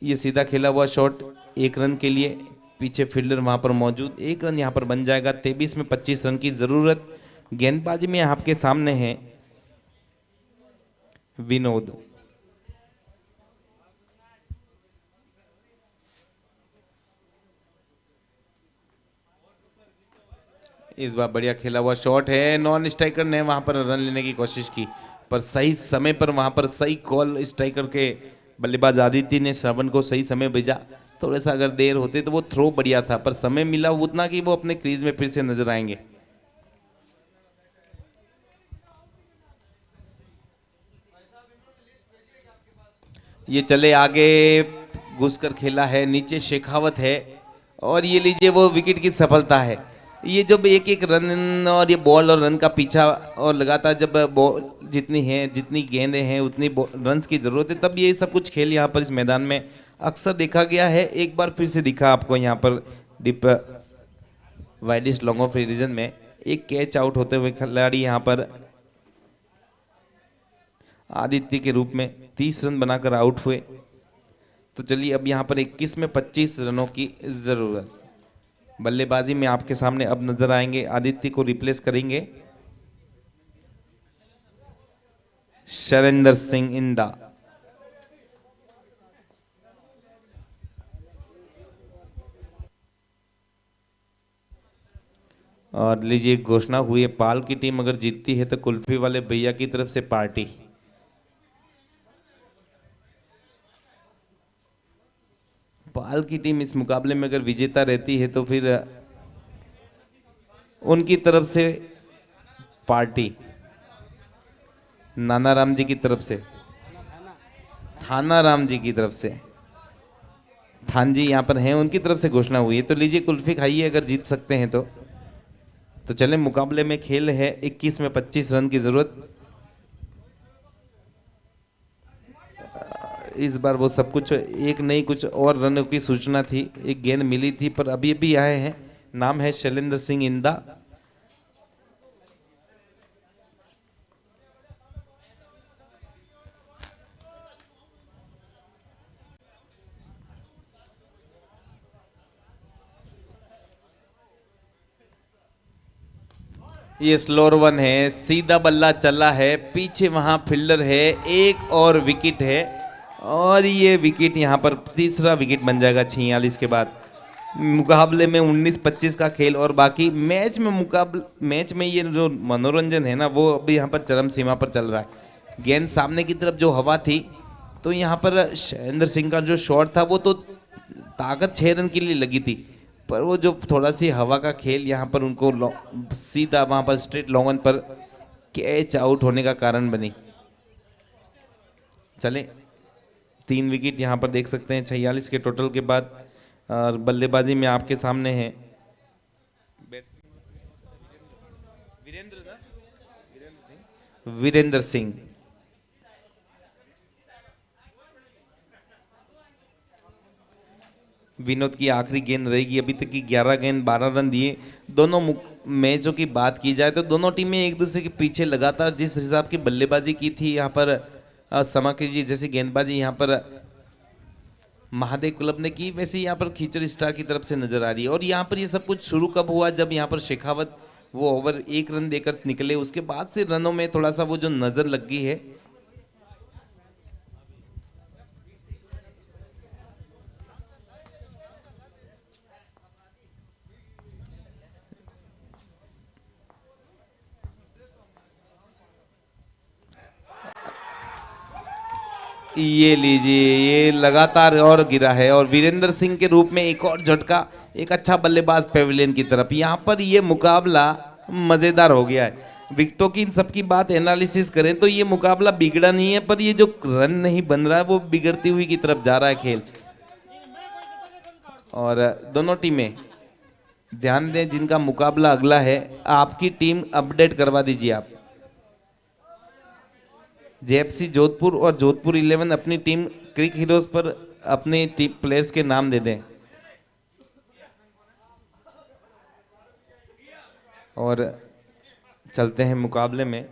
ये सीधा खेला हुआ शॉट 1 रन के लिए, पीछे फील्डर वहां पर मौजूद। 1 रन यहां पर बन जाएगा। 23 में 25 रन की जरूरत। गेंदबाजी में आपके सामने है विनोद। इस बार बढ़िया खेला हुआ शॉट है। नॉन स्ट्राइकर ने वहां पर रन लेने की कोशिश की, पर सही समय पर वहां पर सही कॉल स्ट्राइकर के बल्लेबाज आदित्य ने श्रवण को सही समय भेजा। थोड़ा सा अगर देर होते तो वो थ्रो बढ़िया था, पर समय मिला उतना कि वो अपने क्रीज में फिर से नजर आएंगे। ये चले आगे, घुसकर खेला है, नीचे शेखावत है, और ये लीजिए वो विकेट की सफलता है। ये जब एक एक रन और ये बॉल और रन का पीछा, और लगातार जब बॉल जितनी है, जितनी गेंदें हैं उतनी रन्स की जरूरत है, तब ये सब कुछ खेल यहाँ पर इस मैदान में अक्सर देखा गया है। एक बार फिर से दिखा आपको यहाँ पर deep widish long off region में एक कैच आउट होते हुए खिलाड़ी यहाँ पर आदित्य के रूप में 30 रन बनाकर आउट हुए। तो चलिए अब यहाँ पर 21 में 25 रनों की जरूरत। बल्लेबाजी में आपके सामने अब नजर आएंगे, आदित्य को रिप्लेस करेंगे शैलेंद्र सिंह इंदा। और लीजिए घोषणा हुई है, पाल की टीम अगर जीतती है तो कुल्फी वाले भैया की तरफ से पार्टी। पाल की टीम इस मुकाबले में अगर विजेता रहती है तो फिर उनकी तरफ से पार्टी नाना राम जी की तरफ से, थाना राम जी की तरफ से, थान जी यहाँ पर हैं, उनकी तरफ से घोषणा हुई है। तो लीजिए कुल्फी खाइए अगर जीत सकते हैं तो चले। मुकाबले में खेल है 21 में 25 रन की जरूरत। इस बार वो सब कुछ एक नहीं, कुछ और रनों की सूचना थी, एक गेंद मिली थी पर अभी अभी आए हैं। नाम है शैलेंद्र सिंह इंदा। ये स्लोअर वन है, सीधा बल्ला चला है, पीछे वहां फील्डर है, एक और विकेट है और ये विकेट यहां पर तीसरा विकेट बन जाएगा 46 के बाद। मुकाबले में 19-25 का खेल और बाकी मैच में ये जो मनोरंजन है ना वो अभी यहाँ पर चरम सीमा पर चल रहा है। गेंद सामने की तरफ जो हवा थी तो यहाँ पर शैलेंद्र सिंह का जो शॉट था वो तो ताकत 6 रन के लिए लगी थी, पर वो जो थोड़ा सी हवा का खेल यहाँ पर उनको सीधा वहाँ पर स्ट्रेट लॉन्ग ऑन पर कैच आउट होने का कारण बनी। चले 3 विकेट यहाँ पर देख सकते हैं 46 के टोटल के बाद। और बल्लेबाजी में आपके सामने है वीरेंद्र सिंह। विनोद की आखिरी गेंद रहेगी। अभी तक की 11 गेंद 12 रन दिए। दोनों मैचों की बात की जाए तो दोनों टीमें एक दूसरे के पीछे लगातार जिस हिसाब की बल्लेबाजी की थी यहाँ पर समाकी जी जैसी गेंदबाजी यहाँ पर महादेव क्लब ने की, वैसे यहाँ पर खीचर स्टार की तरफ से नजर आ रही है। और यहाँ पर ये सब कुछ शुरू कब हुआ, जब यहाँ पर शेखावत वो ओवर 1 रन देकर निकले, उसके बाद से रनों में थोड़ा सा वो जो नजर लग गई है। ये लीजिए, ये लगातार और गिरा है और वीरेंद्र सिंह के रूप में एक और झटका, एक अच्छा बल्लेबाज पेविलियन की तरफ। यहाँ पर ये मुकाबला मजेदार हो गया है। विकेटों की इन सबकी बात एनालिसिस करें तो ये मुकाबला बिगड़ा नहीं है, पर ये जो रन नहीं बन रहा है वो बिगड़ती हुई की तरफ जा रहा है खेल। और दोनों टीमें ध्यान दें जिनका मुकाबला अगला है, आपकी टीम अपडेट करवा दीजिए आप। जेएफसी जोधपुर और जोधपुर 11 अपनी टीम क्रिक हीरोज पर अपने टीम प्लेयर्स के नाम दे दें। और चलते हैं मुकाबले में।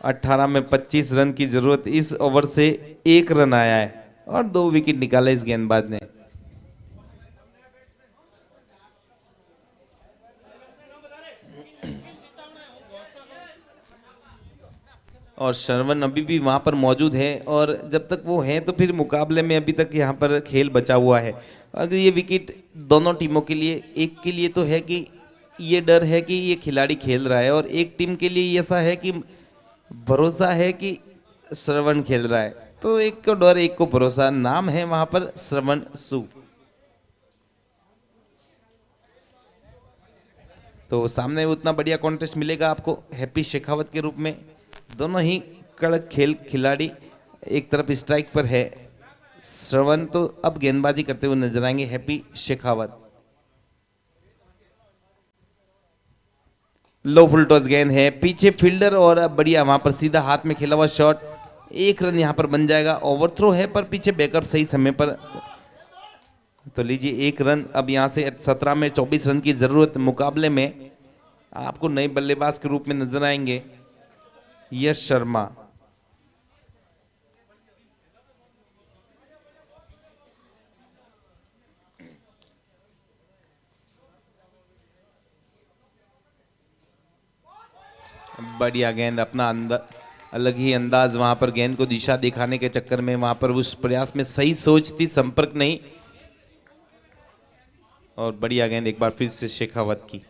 18 में 25 रन की जरूरत। इस ओवर से 1 रन आया है और 2 विकेट निकाले इस गेंदबाज ने। और श्रवण अभी भी वहाँ पर मौजूद है और जब तक वो हैं तो फिर मुकाबले में अभी तक यहाँ पर खेल बचा हुआ है। अगर ये विकेट दोनों टीमों के लिए, एक के लिए तो है कि ये डर है कि ये खिलाड़ी खेल रहा है और एक टीम के लिए ऐसा है कि भरोसा है कि श्रवण खेल रहा है। तो एक को डर एक को भरोसा। नाम है वहाँ पर श्रवण सु। तो सामने उतना बढ़िया कॉन्टेस्ट मिलेगा आपको हैप्पी शेखावत के रूप में। दोनों ही कड़क खिलाड़ी। एक तरफ स्ट्राइक पर है श्रवण, तो अब गेंदबाजी करते हुए नजर आएंगे हैप्पी शेखावत। लो फुल टॉस गेंद है, पीछे फील्डर और बढ़िया वहां पर सीधा हाथ में खेला हुआ शॉट। 1 रन यहां पर बन जाएगा। ओवरथ्रो है पर पीछे बैकअप सही समय पर। तो लीजिए 1 रन। अब यहां से 17 में 24 रन की जरूरत। मुकाबले में आपको नए बल्लेबाज के रूप में नजर आएंगे यश शर्मा। बढ़िया गेंद, अपना अलग ही अंदाज वहां पर गेंद को दिशा दिखाने के चक्कर में वहां पर उस प्रयास में सही सोच थी, संपर्क नहीं। और बढ़िया गेंद एक बार फिर से शेखावत की।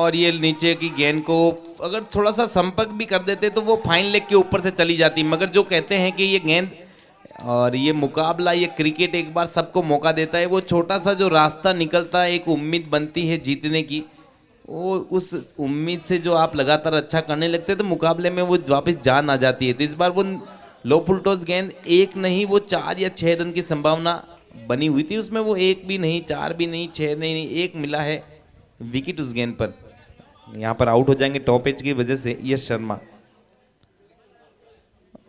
और ये नीचे की गेंद को अगर थोड़ा सा संपर्क भी कर देते तो वो फाइन लेग के ऊपर से चली जाती, मगर जो कहते हैं कि ये गेंद और ये मुकाबला, ये क्रिकेट एक बार सबको मौका देता है, वो छोटा सा जो रास्ता निकलता है, एक उम्मीद बनती है जीतने की, वो उस उम्मीद से जो आप लगातार अच्छा करने लगते हैं तो मुकाबले में वो वापस जान आ जाती है। तो इस बार वो लो फुल टॉस गेंद एक नहीं, वो 4 या 6 रन की संभावना बनी हुई थी, उसमें वो 1 भी नहीं, 4 भी नहीं, 6 नहीं, 1 मिला है विकेट उस गेंद पर। यहाँ पर आउट हो जाएंगे टॉप एज की वजह से यश शर्मा।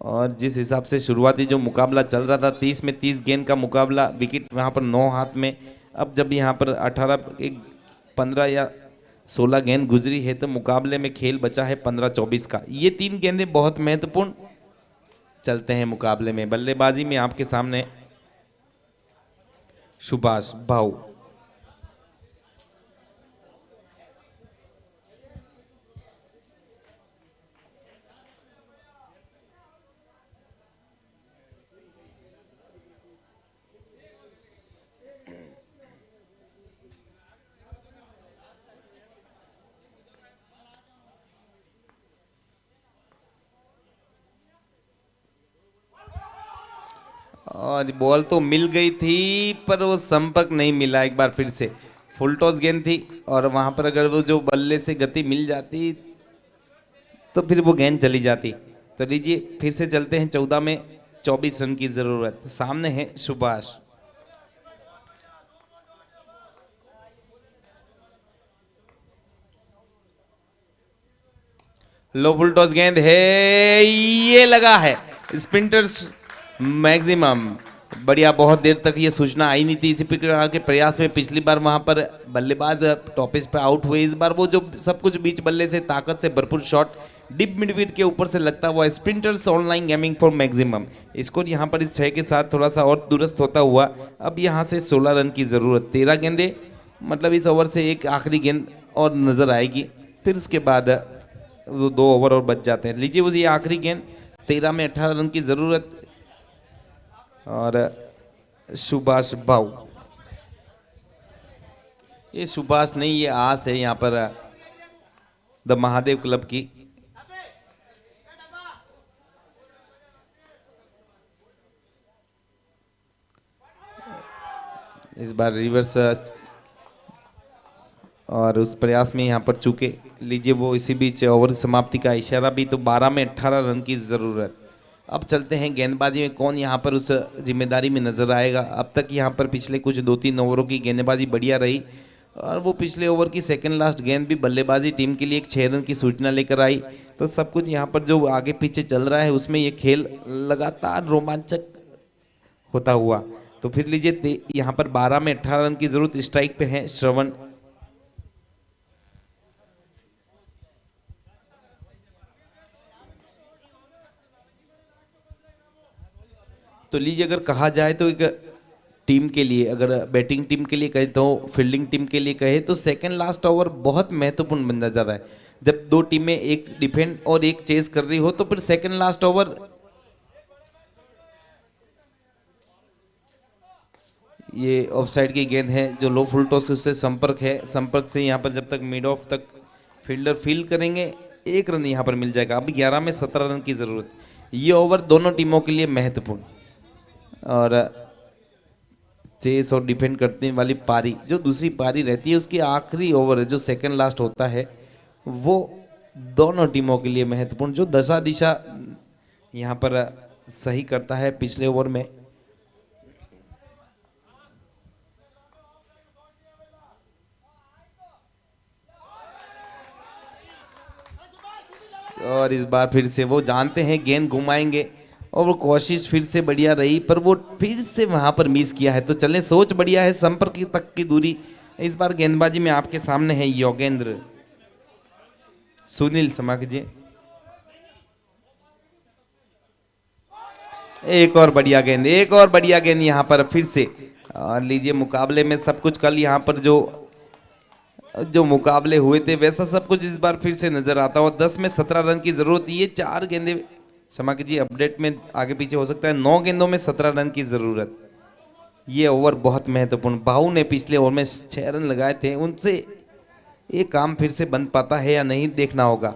और जिस हिसाब से शुरुआती जो मुकाबला चल रहा था 30 में 30 गेंद का मुकाबला, विकेट वहाँ पर 9 हाथ में, अब जब यहाँ पर 15 या 16 गेंद गुजरी है तो मुकाबले में खेल बचा है 15-24 का। ये 3 गेंदें बहुत महत्वपूर्ण चलते हैं मुकाबले में। बल्लेबाजी में आपके सामने सुभाष भाऊ, और बॉल तो मिल गई थी पर वो संपर्क नहीं मिला। एक बार फिर से फुल टॉस गेंद थी और वहां पर अगर वो जो बल्ले से गति मिल जाती तो फिर वो गेंद चली जाती। तो लीजिए फिर से चलते हैं 14 में 24 रन की जरूरत। सामने है सुभाष, लो फुल टॉस गेंद है, ये लगा है स्पिंटर्स मैक्सिमम। बढ़िया, बहुत देर तक ये सूचना आई नहीं थी। इसी प्रकार के प्रयास में पिछली बार वहां पर बल्लेबाज टॉपिस पे आउट हुए, इस बार वो जो सब कुछ बीच बल्ले से ताकत से भरपूर शॉट डिप मिडविकेट के ऊपर से लगता हुआ sprinters online gaming for maximum. Score यहाँ पर इस 6 के साथ थोड़ा सा और दुरुस्त होता हुआ अब यहाँ से 16 रन की जरूरत। 13 गेंदे, मतलब इस ओवर से एक आखिरी गेंद और नजर आएगी, फिर उसके बाद वो 2 ओवर और बच जाते हैं। लीजिए वो ये आखिरी गेंद, 13 में 18 रन की जरूरत। और सुभाष भाऊ, ये सुभाष नहीं, ये आस है यहाँ पर द महादेव क्लब की। इस बार रिवर्स और उस प्रयास में यहाँ पर चूके। लीजिए वो इसी बीच ओवर समाप्ति का इशारा भी। तो 12 में 18 रन की जरूरत। अब चलते हैं गेंदबाजी में, कौन यहाँ पर उस जिम्मेदारी में नजर आएगा। अब तक यहाँ पर पिछले कुछ 2-3 ओवरों की गेंदबाजी बढ़िया रही और वो पिछले ओवर की सेकंड लास्ट गेंद भी बल्लेबाजी टीम के लिए एक 6 रन की सूचना लेकर आई। तो सब कुछ यहाँ पर जो आगे पीछे चल रहा है उसमें ये खेल लगातार रोमांचक होता हुआ। तो फिर लीजिए यहाँ पर 12 में 18 रन की जरूरत। स्ट्राइक पे है श्रवण, तो लीजिए अगर कहा जाए तो एक टीम के लिए, अगर बैटिंग टीम के लिए कहे तो, फील्डिंग टीम के लिए कहे तो सेकंड लास्ट ओवर बहुत महत्वपूर्ण बन जाता है। जब 2 टीमें एक डिफेंड और एक चेस कर रही हो तो फिर सेकंड लास्ट ओवर, ये ऑफसाइड की गेंद है जो लो फुल टॉस उससे संपर्क है। संपर्क से यहाँ पर जब तक मिड ऑफ तक फील्डर फील्ड करेंगे 1 रन यहाँ पर मिल जाएगा। अब 11 में 17 रन की जरूरत। ये ओवर दोनों टीमों के लिए महत्वपूर्ण। और चेस और डिफेंड करने वाली पारी, जो दूसरी पारी रहती है उसकी आखिरी ओवर जो सेकंड लास्ट होता है, वो दोनों टीमों के लिए महत्वपूर्ण। जो दशा दिशा यहाँ पर सही करता है पिछले ओवर में, और इस बार फिर से वो जानते हैं गेंद घुमाएंगे और वो कोशिश फिर से बढ़िया रही पर वो फिर से वहां पर मिस किया है। तो चलें, सोच बढ़िया है, संपर्क तक की दूरी। इस बार गेंदबाजी में आपके सामने है योगेंद्र। सुनील क्षमा कीजिए, एक और बढ़िया गेंद, एक और बढ़िया गेंद यहाँ पर फिर से। और लीजिए मुकाबले में सब कुछ कल यहाँ पर जो मुकाबले हुए थे वैसा सब कुछ इस बार फिर से नजर आता हुआ। 10 में 17 रन की जरूरत। ये 4 गेंदे, क्षमा कीजिए अपडेट में आगे पीछे हो सकता है, 9 गेंदों में 17 रन की जरूरत। ये ओवर बहुत महत्वपूर्ण। बाहू ने पिछले ओवर में 6 रन लगाए थे, उनसे ये काम फिर से बन पाता है या नहीं देखना होगा।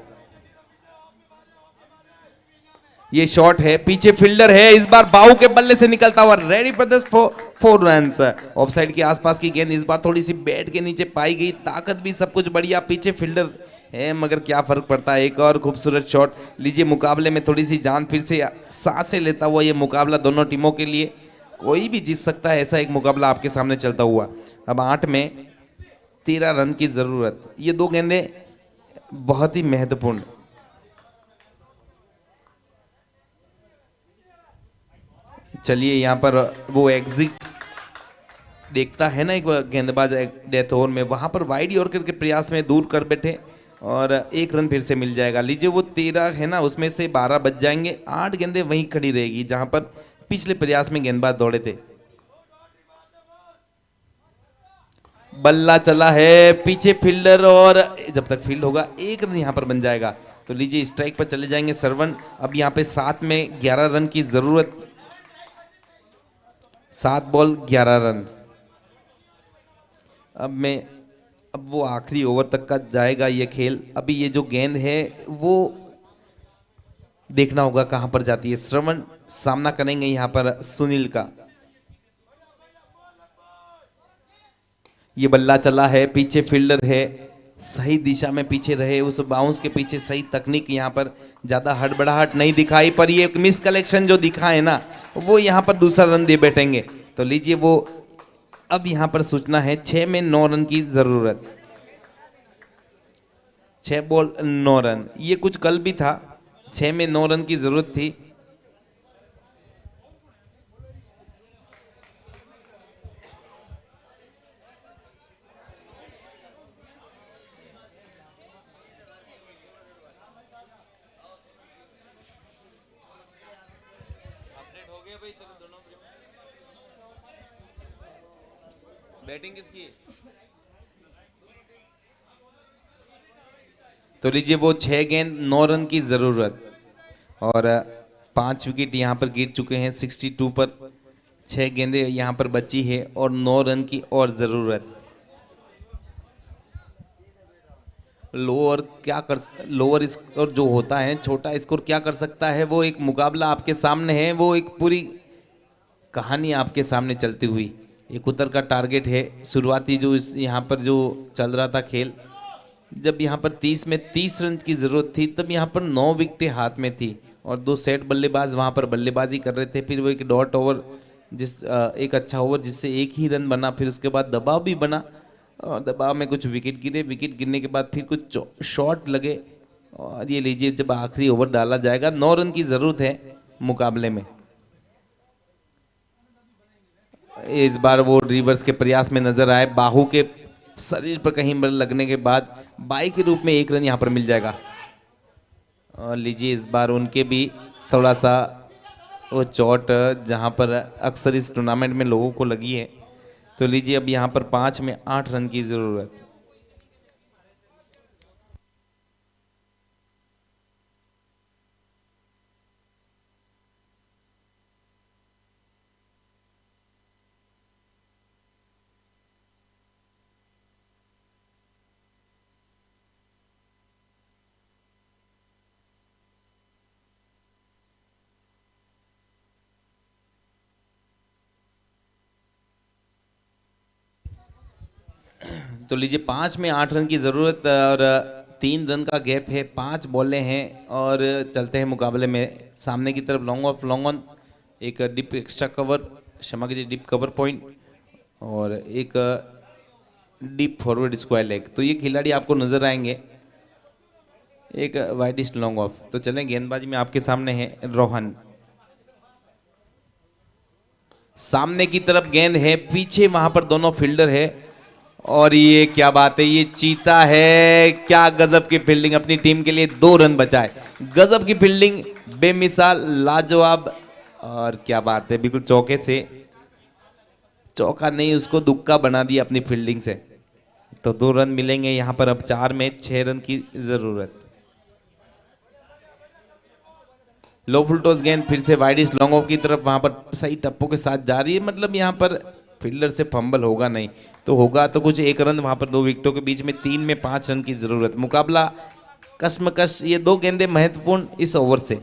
ये शॉट है, पीछे फील्डर है, इस बार बाहू के बल्ले से निकलता हुआ, ready for this 4 runs. Offside के आसपास की गेंद इस बार थोड़ी सी बैट के नीचे पाई गई, ताकत भी सब कुछ बढ़िया, पीछे फील्डर है मगर क्या फर्क पड़ता है। एक और खूबसूरत शॉट। लीजिए मुकाबले में थोड़ी सी जान फिर से सांसें लेता हुआ ये मुकाबला दोनों टीमों के लिए, कोई भी जीत सकता है, ऐसा एक मुकाबला आपके सामने चलता हुआ। अब 8 में 13 रन की जरूरत। ये दो गेंदें बहुत ही महत्वपूर्ण। चलिए यहाँ पर वो एग्जिट देखता है ना, एक गेंदबाज डेथ ओवर में, वहां पर वाइड यॉर्कर के प्रयास में दूर कर बैठे और 1 रन फिर से मिल जाएगा। लीजिए वो 13 है ना, उसमें से 12 बच जाएंगे, 8 गेंदें वहीं खड़ी रहेगी जहां पर पिछले प्रयास में गेंदबाज दौड़े थे। बल्ला चला है, पीछे फील्डर, और जब तक फील्ड होगा 1 रन यहां पर बन जाएगा। तो लीजिए स्ट्राइक पर चले जाएंगे सरवण। अब यहाँ पे 7 में 11 रन की जरूरत, 7 बॉल 11 रन। अब वो आखिरी ओवर तक का जाएगा ये खेल। अभी ये जो गेंद है वो देखना होगा कहां पर जाती है। श्रवण सामना करेंगे यहां पर सुनील का। ये बल्ला चला है, पीछे फील्डर है, सही दिशा में पीछे रहे, उस बाउंस के पीछे सही तकनीक, यहां पर ज्यादा हड़बड़ाहट नहीं दिखाई, पर ये मिस कलेक्शन जो दिखा है ना, वो यहां पर दूसरा रन दे बैठेंगे। तो लीजिए वो अब यहां पर सूचना है 6 में 9 रन की जरूरत, 6 बॉल 9 रन। ये कुछ कल भी था, 6 में 9 रन की जरूरत थी। बैटिंग किसकी? तो लीजिए वो 6 गेंद 9 रन की जरूरत, और 5 विकेट यहां पर गिर चुके हैं 62 पर। 6 गेंदें यहां पर बची है और 9 रन की और जरूरत। लोअर स्कोर जो होता है, छोटा स्कोर क्या कर सकता है, वो एक मुकाबला आपके सामने है, वो एक पूरी कहानी आपके सामने चलती हुई। एक उत्तर का टारगेट है। शुरुआती जो यहाँ पर जो चल रहा था खेल, जब यहाँ पर 30 में 30 रन की जरूरत थी, तब यहाँ पर 9 विकेटें हाथ में थी और 2 सेट बल्लेबाज वहाँ पर बल्लेबाजी कर रहे थे। फिर वो एक डॉट ओवर, एक अच्छा ओवर जिससे 1 ही रन बना, फिर उसके बाद दबाव भी बना और दबाव में कुछ विकेट गिरे। विकेट गिरने के बाद फिर कुछ शॉट लगे और ये लीजिए जब आखिरी ओवर डाला जाएगा, 9 रन की जरूरत है मुकाबले में। इस बार वो रिवर्स के प्रयास में नजर आए, बाहू के शरीर पर कहीं बल लगने के बाद बाई के रूप में 1 रन यहां पर मिल जाएगा। और लीजिए इस बार उनके भी थोड़ा सा वो चोट जहां पर अक्सर इस टूर्नामेंट में लोगों को लगी है। तो लीजिए अब यहां पर 5 में 8 रन की जरूरत। तो लीजिए 5 में 8 रन की ज़रूरत और 3 रन का गैप है, 5 बॉलें हैं और चलते हैं मुकाबले में। सामने की तरफ लॉन्ग ऑफ लॉन्ग ऑन, एक डिप एक्स्ट्रा कवर, क्षमा कीजिए डिप कवर पॉइंट, और एक डीप फॉरवर्ड स्क्वायर लेग। तो ये खिलाड़ी आपको नजर आएंगे, एक वाइडिश लॉन्ग ऑफ। तो चलें गेंदबाजी में आपके सामने है रोहन। सामने की तरफ गेंद है, पीछे वहां पर दोनों फील्डर है और ये क्या बात है, ये चीता है, क्या गजब की फील्डिंग, अपनी टीम के लिए 2 रन बचाए। गजब की फील्डिंग, बेमिसाल, लाजवाब, और क्या बात है, बिल्कुल चौके से, चौका नहीं उसको दुक्का बना दिया अपनी फील्डिंग से। तो 2 रन मिलेंगे यहां पर। अब 4 में 6 रन की जरूरत। लो फुल टॉस गेंद फिर से वाइडिश लॉन्ग ऑफ की तरफ, वहां पर सही टप्पो के साथ जा रही है, मतलब यहां पर फील्डर से फंबल होगा नहीं, तो होगा तो कुछ 1 रन वहां पर 2 विकेटों के बीच में 3 में 5 रन की जरूरत। मुकाबला कश्मकश, ये 2 गेंदें महत्वपूर्ण इस ओवर से।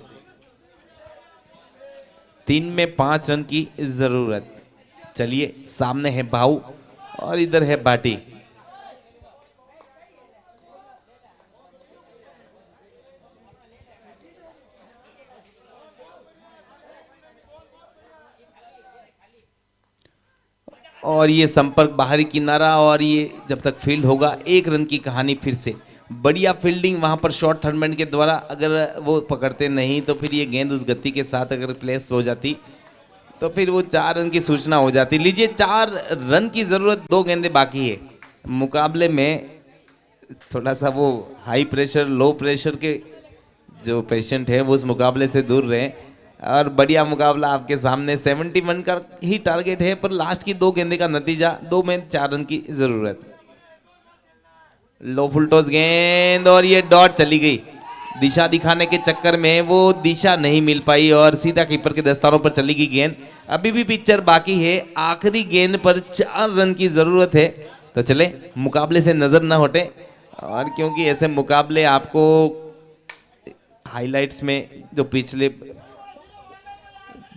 3 में 5 रन की जरूरत। चलिए, सामने है भाऊ और इधर है बाटी। और ये संपर्क बाहरी किनारा, और ये जब तक फील्ड होगा 1 रन की कहानी फिर से। बढ़िया फील्डिंग वहां पर शॉर्ट थर्डमैन के द्वारा, अगर वो पकड़ते नहीं तो फिर ये गेंद उस गति के साथ अगर प्लेस हो जाती तो फिर वो 4 रन की सूचना हो जाती। लीजिए, 4 रन की जरूरत, 2 गेंदें बाकी है। मुकाबले में थोड़ा सा वो हाई प्रेशर लो प्रेशर के जो पेशेंट है वो उस मुकाबले से दूर रहे। और बढ़िया मुकाबला आपके सामने। 71 का ही टारगेट है, पर लास्ट की 2 गेंदे का नतीजा, 2 में 4 रन की जरूरत। लो फुल टॉस गेंद, और ये डॉट चली गई। दिशा दिखाने के चक्कर में वो दिशा नहीं मिल पाई और सीधा कीपर के दस्तानों पर चली गई गेंद। अभी भी पिक्चर बाकी है, आखिरी गेंद पर 4 रन की जरूरत है। तो चले, मुकाबले से नजर ना हटे, और क्योंकि ऐसे मुकाबले आपको हाइलाइट्स में जो पिछले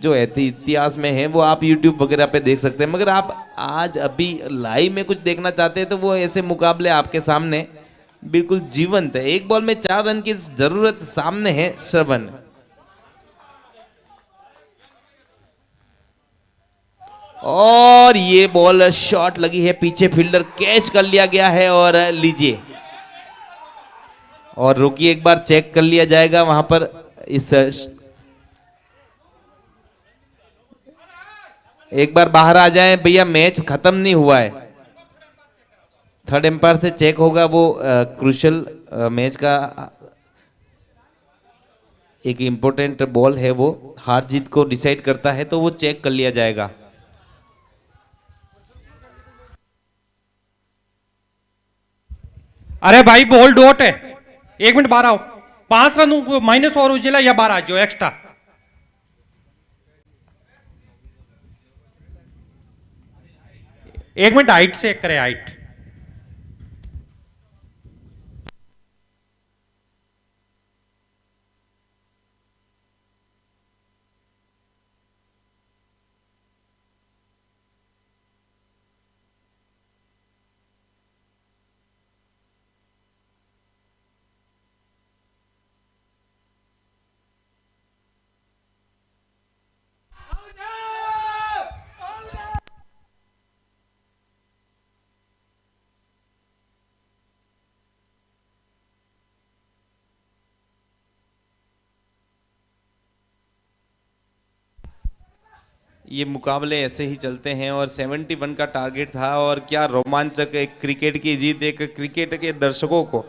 जो इतिहास में है वो आप YouTube वगैरह पे देख सकते हैं, मगर आप आज अभी लाइव में कुछ देखना चाहते हैं तो वो ऐसे मुकाबले आपके सामने बिल्कुल जीवंत है। 1 बॉल में 4 रन की जरूरत। सामने है श्रवण। और ये बॉल शॉट लगी है, पीछे फील्डर कैच कर लिया गया है। और लीजिए, और रुकिए, एक बार चेक कर लिया जाएगा वहां पर। इस एक बार बाहर आ जाएं भैया, मैच खत्म नहीं हुआ है। थर्ड एम्पायर से चेक होगा, वो क्रूशल मैच का एक इंपॉर्टेंट बॉल है, वो हार जीत को डिसाइड करता है, तो वो चेक कर लिया जाएगा। अरे भाई, बॉल डॉट है, 1 मिनट बाहर आओ। 5 रन माइनस और उजला या बाहर आ जाओ एक्स्ट्रा। एक मिनट, हाइट से करे, हाइट। ये मुकाबले ऐसे ही चलते हैं, और 71 का टारगेट था। और क्या रोमांचक एक क्रिकेट की जीत, एक क्रिकेट के दर्शकों को